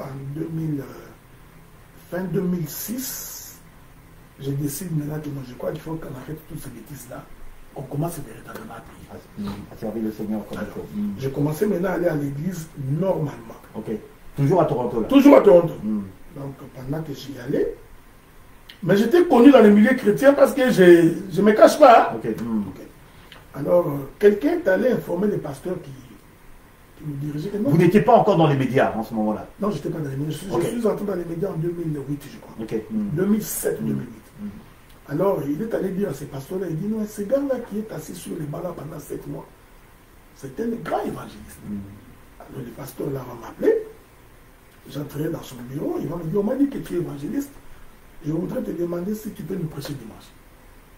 fin 2006, je décide maintenant que moi, je crois qu'il faut qu'on arrête toutes ces bêtises-là. On commence véritablement à prier. À servir le Seigneur comme ça. J'ai commencé maintenant à aller à l'église normalement. Ok. Toujours à Toronto, là. Toujours à Toronto. Donc, pendant que j'y allais, mais j'étais connu dans le milieu chrétien parce que je ne me cache pas. Hein? Okay. Alors, quelqu'un est allé informer les pasteurs qui nous dirigeaient. Vous n'étiez pas encore dans les médias en ce moment-là? Non, je n'étais pas dans les médias. Je suis entré dans les médias en 2008, je crois. 2007 ou 2008. Alors, il est allé dire à ces pasteurs-là, il dit, non, ce gars-là qui est assis sur les balles pendant 7 mois, c'était un grand évangéliste. Alors, les pasteurs-là vont m'appeler. J'entrerai dans son bureau, il va me dire, on m'a dit que tu es évangéliste. Je voudrais te demander si tu peux nous prêcher dimanche.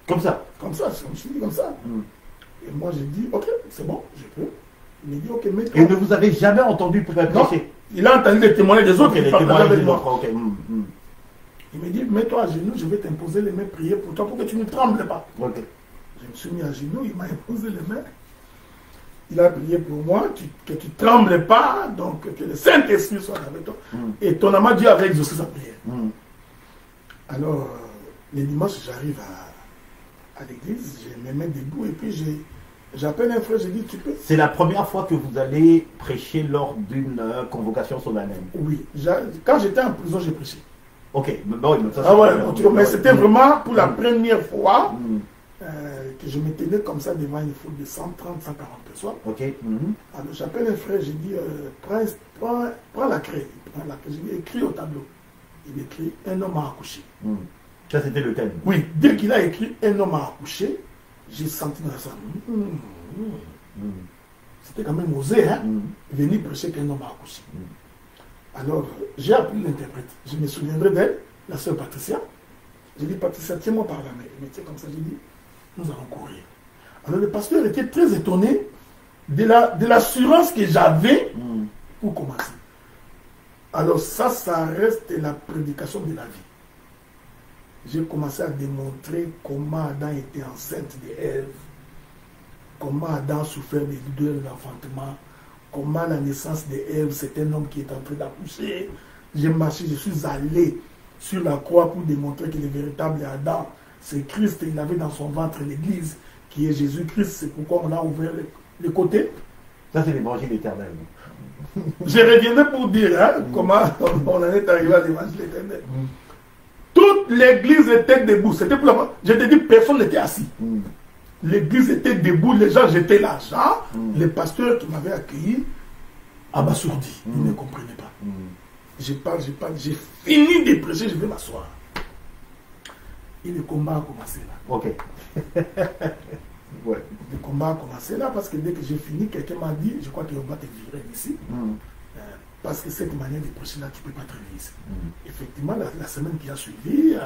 Comme ça? Comme ça, je me suis dit comme ça. Et moi, j'ai dit, ok, c'est bon, je peux. Il m'a dit, ok, mais toi... Et ne vous avez jamais entendu prêcher? Non, il a entendu les témoignages des autres. Les témoignages des autres, Il m'a dit, mets-toi à genoux, je vais t'imposer les mains, prier pour toi, pour que tu ne trembles pas. Okay. Je me suis mis à genoux, il m'a imposé les mains. Il a prié pour moi, que tu ne trembles pas, donc que le Saint-Esprit soit avec toi. Étonnamment, Dieu avait exaucé sa prière. Alors, les dimanches, j'arrive à l'église, je me mets debout et puis j'appelle un frère, je dis, tu peux... C'est la première fois que vous allez prêcher lors d'une convocation solennelle? Oui, quand j'étais en prison, j'ai prêché. Ok, bon, ça, mais c'était vraiment pour la première fois que je me tenais comme ça devant une foule de 130, 140 personnes. Ok. Alors j'appelle un frère, je dis, prends la craie. Je dis, écris au tableau. Il écrit un homme a accouché. Ça, c'était le thème. Oui, dès qu'il a écrit un homme a accouché, j'ai senti dans ça. C'était quand même osé, hein, venir prêcher qu'un homme a accouché. Alors, j'ai appelé l'interprète. Je me souviendrai d'elle, la sœur Patricia. J'ai dit, Patricia, tiens-moi par la main. Elle me tient comme ça, j'ai dit, nous allons courir. Alors, le pasteur était très étonné de l'assurance que j'avais pour commencer. Alors ça reste la prédication de la vie. J'ai commencé à démontrer comment Adam était enceinte d'Ève, comment Adam souffert des douleurs de l'enfantement, comment la naissance d'Ève, c'est un homme qui est en train d'accoucher. J'ai marché, je suis allé sur la croix pour démontrer que le véritable Adam, c'est Christ, il avait dans son ventre l'Église, qui est Jésus-Christ, c'est pourquoi on a ouvert les côtés. Ça, c'est l'évangile éternel. Je reviendrai pour dire comment on en est arrivé à l'évangile éternel. Toute l'église était debout. C'était pour la... Je te dis, personne n'était assis. L'église était debout, les gens jetaient l'argent. Les pasteurs qui m'avaient accueilli, abasourdis, ils ne comprenaient pas. Je parle, j'ai fini de prêcher, je vais m'asseoir. Et le combat a commencé là. Ok. Ouais. Le combat a commencé là parce que dès que j'ai fini, quelqu'un m'a dit, je crois qu'on va te virer d'ici. Parce que cette manière de prêcher là, tu ne peux pas travailler ici. Effectivement, la semaine qui a suivi,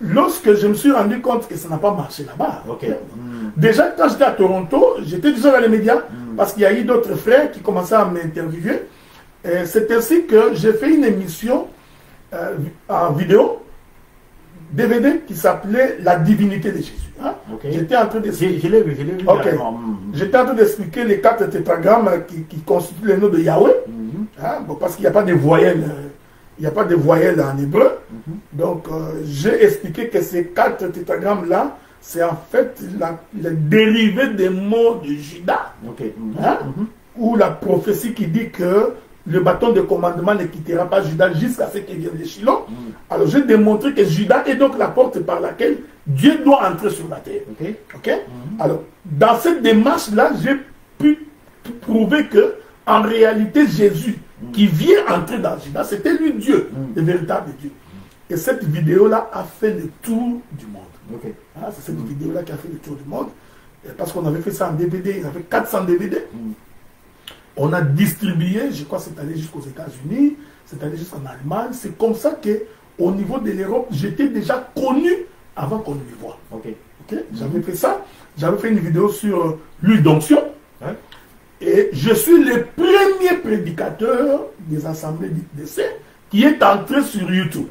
lorsque je me suis rendu compte que ça n'a pas marché là-bas, Ok. déjà quand j'étais à Toronto, j'étais déjà dans les médias, parce qu'il y a eu d'autres frères qui commençaient à m'interviewer. C'est ainsi que j'ai fait une émission en vidéo, DVD, qui s'appelait La divinité de Jésus. Hein? Okay. J'étais en train de... Je l'ai vu, okay. J'étais en train d'expliquer les 4 tétragrammes qui constituent le nom de Yahweh, hein? Bon, parce qu'il n'y a pas de voyelles. Il n'y a pas de voyelles en hébreu. Donc, j'ai expliqué que ces 4 tétragrammes-là, c'est en fait le dérivé des mots de Judas. Okay. Hein? Ou la prophétie qui dit que le bâton de commandement ne quittera pas Judas jusqu'à ce qu'il vienne de Shiloh. Alors, j'ai démontré que Judas est donc la porte par laquelle Dieu doit entrer sur la terre. Okay? Alors, dans cette démarche-là, j'ai pu prouver que, en réalité, Jésus, qui vient entrer dans Judas, c'était lui Dieu, le véritable Dieu. Et cette vidéo-là a fait le tour du monde. Ah, c'est cette vidéo-là qui a fait le tour du monde. Parce qu'on avait fait ça en DVD, il y avait 400 DVD. On a distribué, je crois que c'est allé jusqu'aux États-Unis, c'est allé jusqu'en Allemagne. C'est comme ça qu'au niveau de l'Europe, j'étais déjà connu avant qu'on ne me voie. J'avais fait ça. J'avais fait une vidéo sur l'huile d'onction. Et je suis le premier prédicateur des assemblées des saints qui est entré sur YouTube.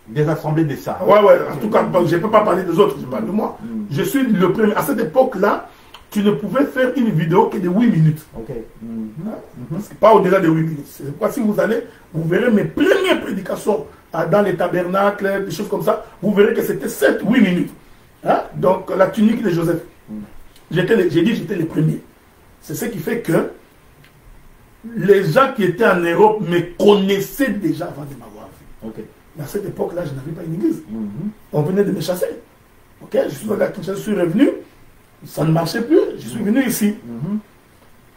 Des assemblées des saints. Ouais. En tout cas, je ne peux pas parler des autres, je parle de moi. Je suis le premier. À cette époque-là, tu ne pouvais faire une vidéo que de 8 minutes. Parce que pas au-delà de 8 minutes. C'est pourquoi si vous allez, vous verrez mes premières prédications dans les tabernacles, des choses comme ça, vous verrez que c'était 7-8 minutes. Hein? Donc, la tunique de Joseph. J'ai dit j'étais le premier. C'est ce qui fait que les gens qui étaient en Europe me connaissaient déjà avant de m'avoir vu. À cette époque-là, je n'avais pas une église. On venait de me chasser. Je suis allé à Kinshasa, je suis revenu. Ça ne marchait plus. Je suis venu ici.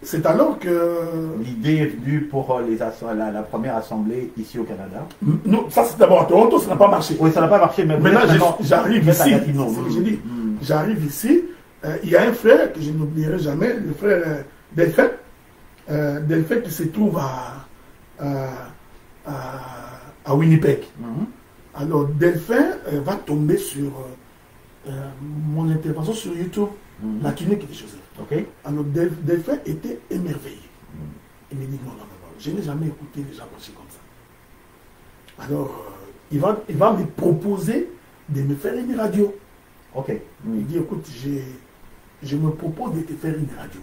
C'est alors que... L'idée est venue pour la première assemblée ici au Canada. Non, ça c'est d'abord à Toronto, ça n'a pas marché. Oui, ça n'a pas marché. Mais maintenant, j'arrive ici. C'est ce que j'ai dit. J'arrive ici. Il y a un frère que je n'oublierai jamais, le frère Delphin. Delphin qui se trouve à Winnipeg. Alors, Delphin va tomber sur mon intervention sur YouTube, la tunique de Joseph. Alors, Delphin était émerveillé. Il me dit non, je n'ai jamais écouté les gens marcher comme ça. Alors, il va me proposer de me faire une radio. Il dit écoute, je me propose de te faire une radio.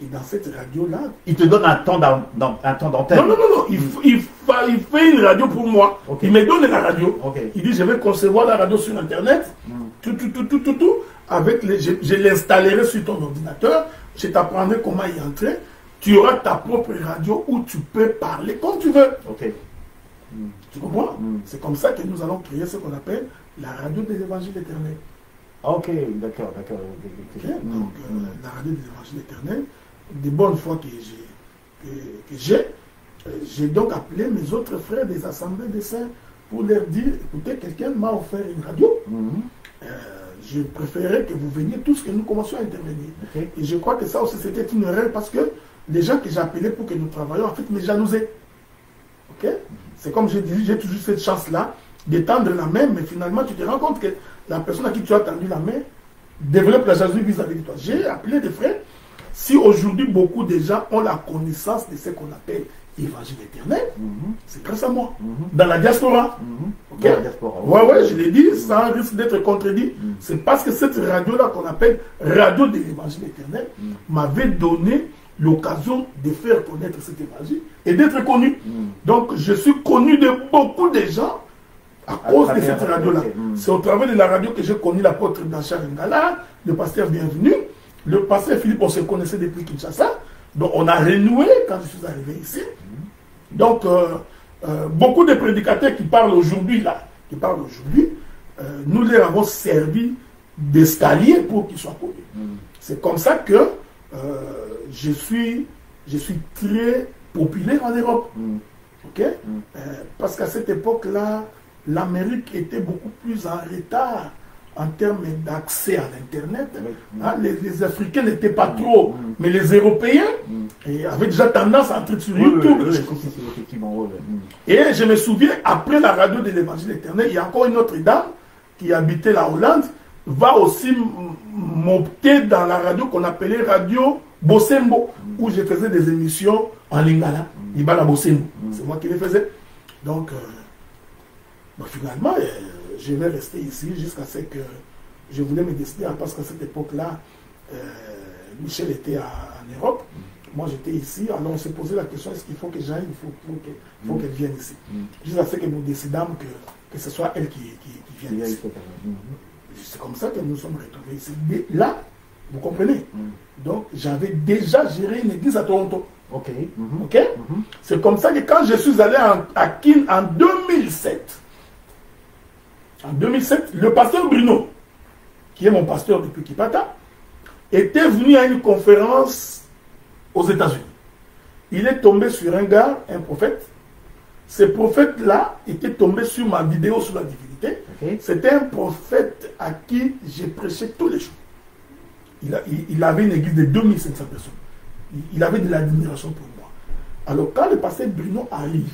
Et dans cette radio-là... Il te donne un temps d'antenne. Non. Il fait une radio pour moi. Il me donne la radio. Il dit, je vais concevoir la radio sur Internet. Tout. Je l'installerai sur ton ordinateur. Je t'apprendrai comment y entrer. Tu auras ta propre radio où tu peux parler comme tu veux. Tu comprends? C'est comme ça que nous allons créer ce qu'on appelle la radio de l'évangile éternel. D'accord. Donc, la radio de l'évangile éternel, des bonnes fois que j'ai donc appelé mes autres frères des assemblées des saints pour leur dire, écoutez, quelqu'un m'a offert une radio. Je préférerais que vous veniez tous, que nous commencions à intervenir. Et je crois que ça aussi c'était une erreur parce que les gens que j'appelais pour que nous travaillions, en fait, me jalousaient. C'est comme je dis, j'ai toujours cette chance-là de tendre la main, mais finalement tu te rends compte que la personne à qui tu as tendu la main développe la jalousie vis-à-vis de toi. J'ai appelé des frères. Si aujourd'hui beaucoup de gens ont la connaissance de ce qu'on appelle l'évangile éternel, c'est grâce à moi. Dans la diaspora. Dans la diaspora. Ouais, je l'ai dit, ça risque d'être contredit. C'est parce que cette radio-là qu'on appelle radio de l'évangile éternel m'avait donné l'occasion de faire connaître cet évangile et d'être connu. Donc je suis connu de beaucoup de gens à cause de cette radio-là. C'est au travers de la radio que j'ai connu l'apôtre Blanchard Ngala, le pasteur Bienvenu, le pasteur Philippe, on se connaissait depuis Kinshasa. Donc on a renoué quand je suis arrivé ici. Donc beaucoup de prédicateurs qui parlent aujourd'hui, nous leur avons servi d'escalier pour qu'ils soient connus. C'est comme ça que je suis très populaire en Europe. Parce qu'à cette époque-là, l'Amérique était beaucoup plus en retard en termes d'accès à l'Internet. Oui. Hein, les Africains n'étaient pas trop, mais les Européens avaient déjà tendance à entrer sur YouTube. Effectivement, oui. Et je me souviens, après la radio de l'Évangile éternel, il y a encore une autre dame qui habitait la Hollande, va aussi monter dans la radio qu'on appelait Radio Bosembo, où je faisais des émissions en lingala. Ibala Bosembo. C'est moi qui les faisais. Donc, finalement, je vais rester ici jusqu'à ce que je voulais me décider, parce qu'à cette époque-là, Michel était en Europe. Moi, j'étais ici. Alors, on s'est posé la question, est-ce qu'il faut que j'aille, il faut qu'elle vienne ici. Jusqu'à ce que nous décidâmes que ce soit elle qui vienne ici. C'est comme ça que nous sommes retrouvés ici. Mais là, vous comprenez? Donc, j'avais déjà géré une église à Toronto. Ok. Ok. C'est comme ça que quand je suis allé à Kin en 2007, le pasteur Bruno, qui est mon pasteur depuis Kipata, était venu à une conférence aux États-Unis. Il est tombé sur un gars, un prophète. Ce prophète-là était tombé sur ma vidéo sur la divinité. Okay. C'était un prophète à qui j'ai prêché tous les jours. Il avait une église de 2500 personnes. Il avait de l'admiration pour moi. Alors quand le pasteur Bruno arrive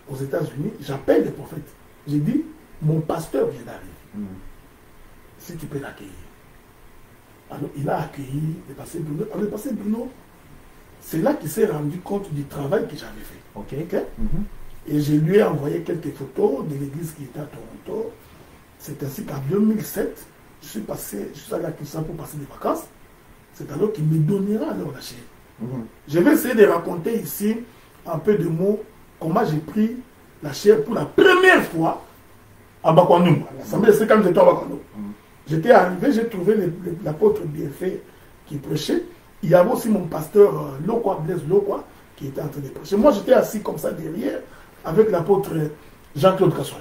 aux États-Unis, j'appelle le prophète. J'ai dit, mon pasteur vient d'arriver. Si tu peux l'accueillir. Alors il a accueilli le pasteur Bruno. Alors le pasteur Bruno, c'est là qu'il s'est rendu compte du travail que j'avais fait. Okay. Et je lui ai envoyé quelques photos de l'église qui était à Toronto. C'est ainsi qu'en 2007, je suis allé à Kinshasa pour passer des vacances. C'est alors qu'il me donnera alors la chair. Je vais essayer de raconter ici un peu de mots comment j'ai pris la chair pour la première fois à Bakwandou, à l'Assemblée de quand j'étais à Bakwandou. J'étais arrivé, j'ai trouvé l'apôtre Bienfait qui prêchait. Il y avait aussi mon pasteur Lokwa, Blaise Lokwa, qui était en train de prêcher. Moi, j'étais assis comme ça derrière avec l'apôtre Jean-Claude Kassoy.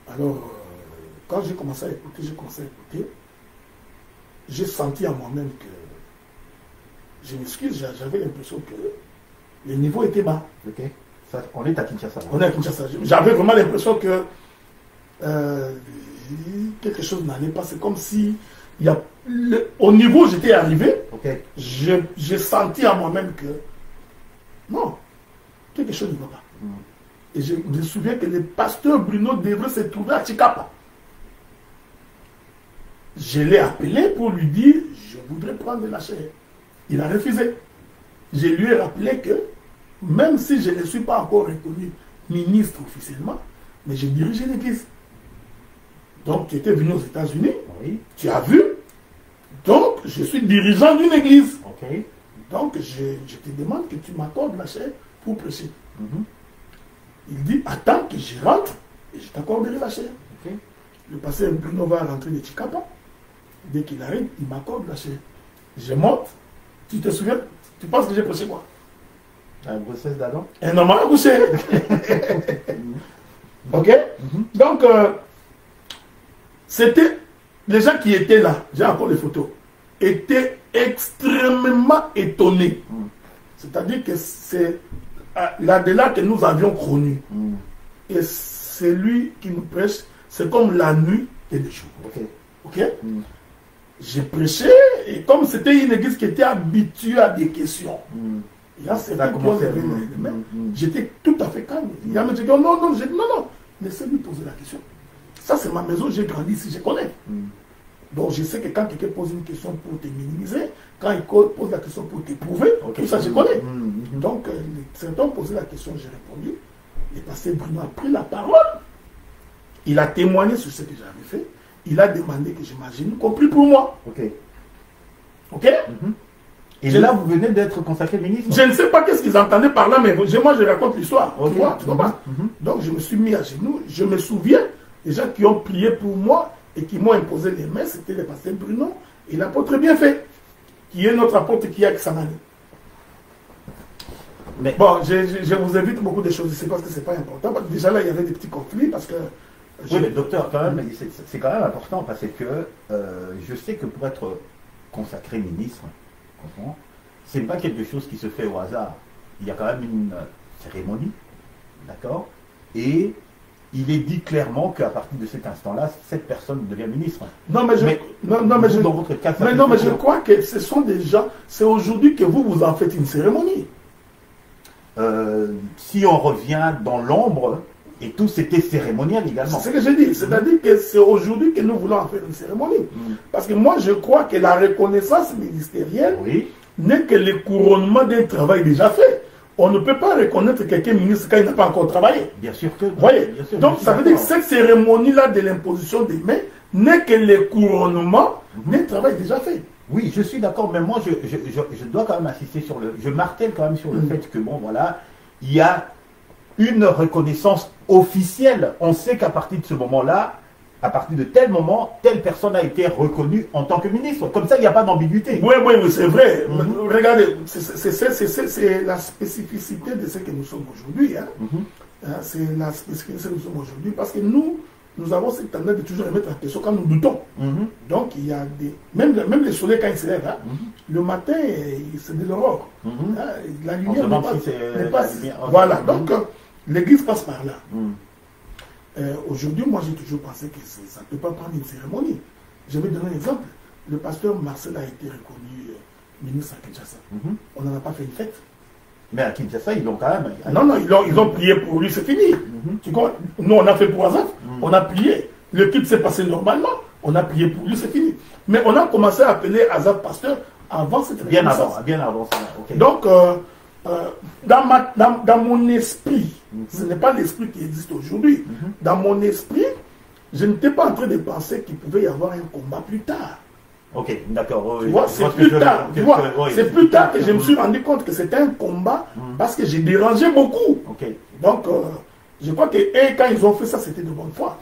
Alors, quand j'ai commencé à écouter, j'ai senti à moi-même que, je m'excuse, j'avais l'impression que le niveau était bas. Ok. Ça, on est à Kinshasa. On est à Kinshasa. J'avais vraiment l'impression que quelque chose n'allait pas. C'est comme si, au niveau où j'étais arrivé, j'ai senti à moi-même que, non, quelque chose ne va pas. Et je me souviens que le pasteur Bruno devrait se trouver à Chikapa. Je l'ai appelé pour lui dire, je voudrais prendre la chair. Il a refusé. Je lui ai rappelé que, même si je ne suis pas encore reconnu ministre officiellement, mais je dirigeais l'église. Donc, tu étais venu aux États-Unis, tu as vu. Donc, je suis dirigeant d'une église. Donc, je te demande que tu m'accordes la chair pour prêcher. Il dit, attends que je rentre et je t'accorderai la chair. Le pasteur Bruno va rentrer de Chikapa. Dès qu'il arrive, il m'accorde la chair. Je monte. Tu te souviens? Tu penses que j'ai prêché quoi? Un grossesse d'Adam? Un homme à coucher. Ok? Donc, c'était les gens qui étaient là, j'ai encore les photos, étaient extrêmement étonnés. C'est-à-dire que c'est là-delà que nous avions connu. Et c'est lui qui nous prêche, c'est comme la nuit et le jour. Ok? J'ai prêché, et comme c'était une église qui était habituée à des questions, là, c'est là j'étais tout à fait calme. Il y a dit, non, non, laissez-lui poser la question. Ça, c'est ma maison, j'ai grandi ici, je connais. Donc, je sais que quand quelqu'un pose une question pour te minimiser, quand il pose la question pour t'éprouver, tout ça, je connais. Donc, certains ont posé la question, j'ai répondu. Le pasteur Bruno a pris la parole. Il a témoigné sur ce que j'avais fait. Il a demandé que j'imagine, y compris pour moi. Ok? Et là, vous venez d'être consacré ministre? Je ne sais pas qu'est-ce qu'ils entendaient par là, mais moi, je raconte l'histoire. Tu vois pas? Donc, je me suis mis à genoux. Je me souviens, les gens qui ont prié pour moi et qui m'ont imposé les mains, c'était le pasteur Bruno et l'apôtre Bienfait, qui est notre apôtre qui est avec Samani. Mais... Bon, je vous évite beaucoup de choses ici parce que ce n'est pas important. Déjà là, il y avait des petits conflits parce que... Oui, mais docteur, quand même, c'est quand même important parce que je sais que pour être consacré ministre, ce n'est pas quelque chose qui se fait au hasard. Il y a quand même une cérémonie, d'accord? Et il est dit clairement qu'à partir de cet instant-là, cette personne devient ministre. Non, mais dans votre cas, je crois que ce sont des gens, c'est aujourd'hui que vous en faites une cérémonie. Si on revient dans l'ombre, et tout c'était cérémonial également. C'est ce que j'ai dit, c'est-à-dire que c'est aujourd'hui que nous voulons en faire une cérémonie. Parce que moi je crois que la reconnaissance ministérielle n'est que le couronnement d'un travail déjà fait. On ne peut pas reconnaître quelqu'un ministre quand il n'a pas encore travaillé. Bien sûr que. Voyez. Donc ça veut dire que cette cérémonie-là de l'imposition des mains n'est que le couronnement d'un travail déjà fait. Oui, je suis d'accord, mais moi je dois quand même insister sur le. Je martèle quand même sur le fait que bon voilà, il y a une reconnaissance officielle. On sait qu'à partir de ce moment-là, à partir de tel moment, telle personne a été reconnue en tant que ministre. Comme ça, il n'y a pas d'ambiguïté. Oui, c'est vrai. Regardez, c'est la spécificité de ce que nous sommes aujourd'hui. Hein. C'est la spécificité de ce que nous sommes aujourd'hui. Parce que nous avons cette tendance de toujours remettre en question quand nous doutons. Donc, il y a des... Même le soleil, quand il se lève, hein, le matin, c'est de l'aurore. La lumière n'est pas... Voilà, donc l'église passe par là. Aujourd'hui, moi, j'ai toujours pensé que ça ne peut pas prendre une cérémonie. Je vais donner un exemple. Le pasteur Marcel a été reconnu ministre à Kinshasa. On n'en a pas fait une fête. Mais à Kinshasa, ils l'ont quand même... Non, ils ont prié pour lui, c'est fini. Tu comprends? Nous, on a fait pour Azaf, on a prié. Le culte s'est passé normalement, on a prié pour lui, c'est fini. Mais on a commencé à appeler Azaf pasteur avant cette reconnaissance. Bien avant ça. Okay. Donc, dans mon esprit, ce n'est pas l'esprit qui existe aujourd'hui. Dans mon esprit, je n'étais pas en train de penser qu'il pouvait y avoir un combat plus tard. Ok, d'accord. Tu vois, c'est plus tard. Tu vois, c'est plus tard que je me suis rendu compte que c'était un combat parce que j'ai dérangé beaucoup. Donc, je crois que quand ils ont fait ça, c'était de bonne foi.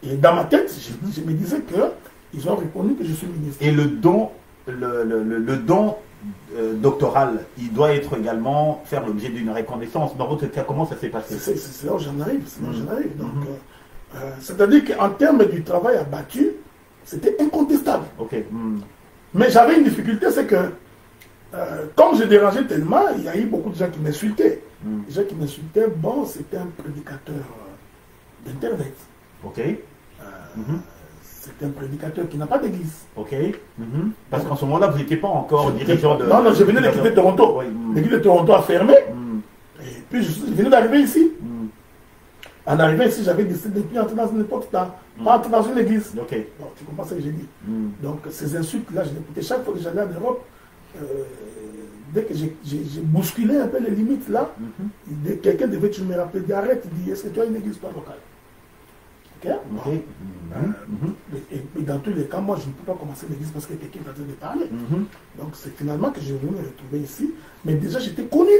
Et dans ma tête, je me disais qu'ils ont reconnu que je suis ministre. Et le don doctoral, il doit être également faire l'objet d'une reconnaissance. Dans votre cas, comment ça s'est passé? C'est là où j'en arrive. Donc, c'est-à-dire qu'en termes du travail abattu, c'était incontestable. Mais j'avais une difficulté, c'est que comme je dérangeais tellement, il y a eu beaucoup de gens qui m'insultaient. Les gens qui m'insultaient, bon, c'était un prédicateur d'Internet. C'est un prédicateur qui n'a pas d'église. Parce qu'en ce moment-là, vous n'étiez pas encore dirigeant de... Non, je venais de quitter Toronto. L'église de Toronto a fermé. Et puis, je venais d'arriver ici. En arrivant ici, j'avais décidé de ne plus entrer dans une époque, pas entrer dans une église. Donc, tu comprends ce que j'ai dit. Donc, ces insultes-là, je les écoutais chaque fois que j'allais en Europe. Dès que j'ai bousculé un peu les limites là, quelqu'un devait me rappeler, dit arrête, il dit, est-ce que tu as une église pas locale? Et dans tous les cas, moi, je ne peux pas commencer l'église parce que quelqu'un est en train de parler. Donc, c'est finalement que je venais me retrouver ici. Mais déjà, j'étais connu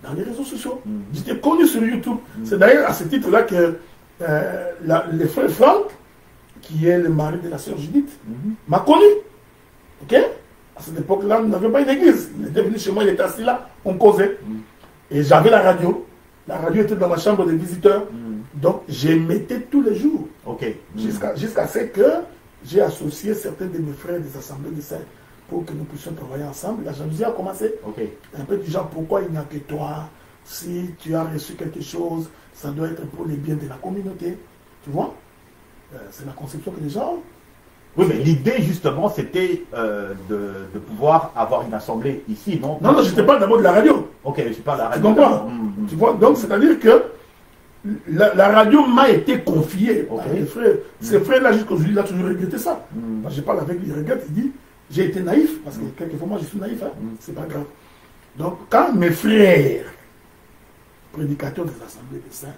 dans les réseaux sociaux. J'étais connu sur YouTube. C'est d'ailleurs à ce titre-là que le frère Franck, qui est le mari de la sœur Judith, m'a connu. À cette époque-là, nous n'avions pas une église. Il était venu chez moi, il était assis là, on causait. Et j'avais la radio. La radio était dans ma chambre de visiteurs. Donc, j'émettais tous les jours. Jusqu'à ce que j'ai associé certains de mes frères des assemblées de saints pour que nous puissions travailler ensemble. La jalousie a commencé. Un peu du genre, pourquoi il n'y a que toi? Si tu as reçu quelque chose, ça doit être pour les biens de la communauté. Tu vois? C'est la conception que les gens ont. Oui, mais l'idée, justement, c'était de pouvoir avoir une assemblée ici, non? Non, je n'étais pas d'abord de la radio. Je suis pas de la radio. Tu comprends? Tu vois? Donc, c'est-à-dire que la radio m'a été confiée par les frères. Ces frères-là, jusqu'aujourd'hui, il a toujours regretté ça. Je parle avec lui, il regrette, il dit, j'ai été naïf, parce que quelquefois, moi, je suis naïf, c'est pas grave. Donc, quand mes frères, prédicateurs des assemblées des saints,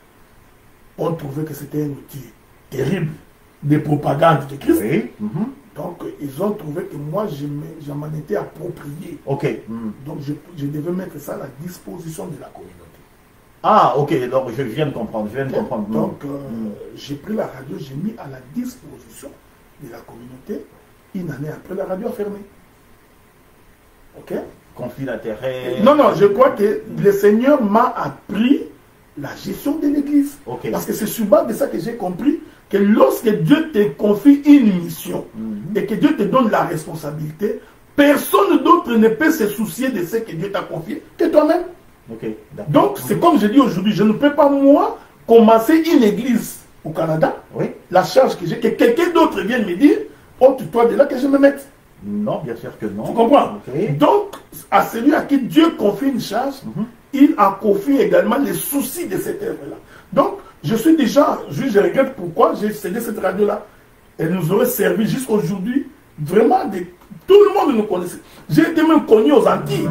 ont trouvé que c'était un outil terrible de propagande de Christ, donc ils ont trouvé que moi, je m'en étais approprié. Donc, je devais mettre ça à la disposition de la communauté. Donc je viens de comprendre. Donc, j'ai pris la radio, j'ai mis à la disposition de la communauté. Une année après, la radio a fermé. Conflit d'intérêts. Non, je crois que le Seigneur m'a appris la gestion de l'Église. Parce que c'est sur base de ça que j'ai compris que lorsque Dieu te confie une mission et que Dieu te donne la responsabilité, personne d'autre ne peut se soucier de ce que Dieu t'a confié que toi-même. Donc, c'est comme je dis aujourd'hui, je ne peux pas, moi, commencer une église au Canada, Oui. la charge que j'ai, que quelqu'un d'autre vienne me dire, ôte-toi de là que je me mette. Non, bien sûr que non. Tu comprends? Ok. Donc, à celui à qui Dieu confie une charge, il a confié également les soucis de cette œuvre-là. Donc, je suis déjà, je regrette pourquoi j'ai cédé cette radio-là. Elle nous aurait servi jusqu'aujourd'hui. Vraiment, tout le monde nous connaissait. J'ai été même connu aux Antilles.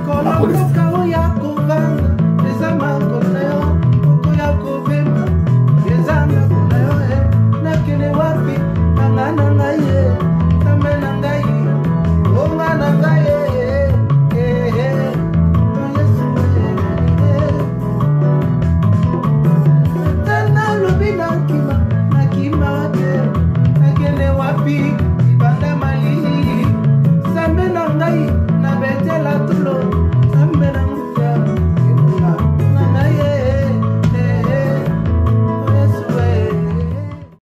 Be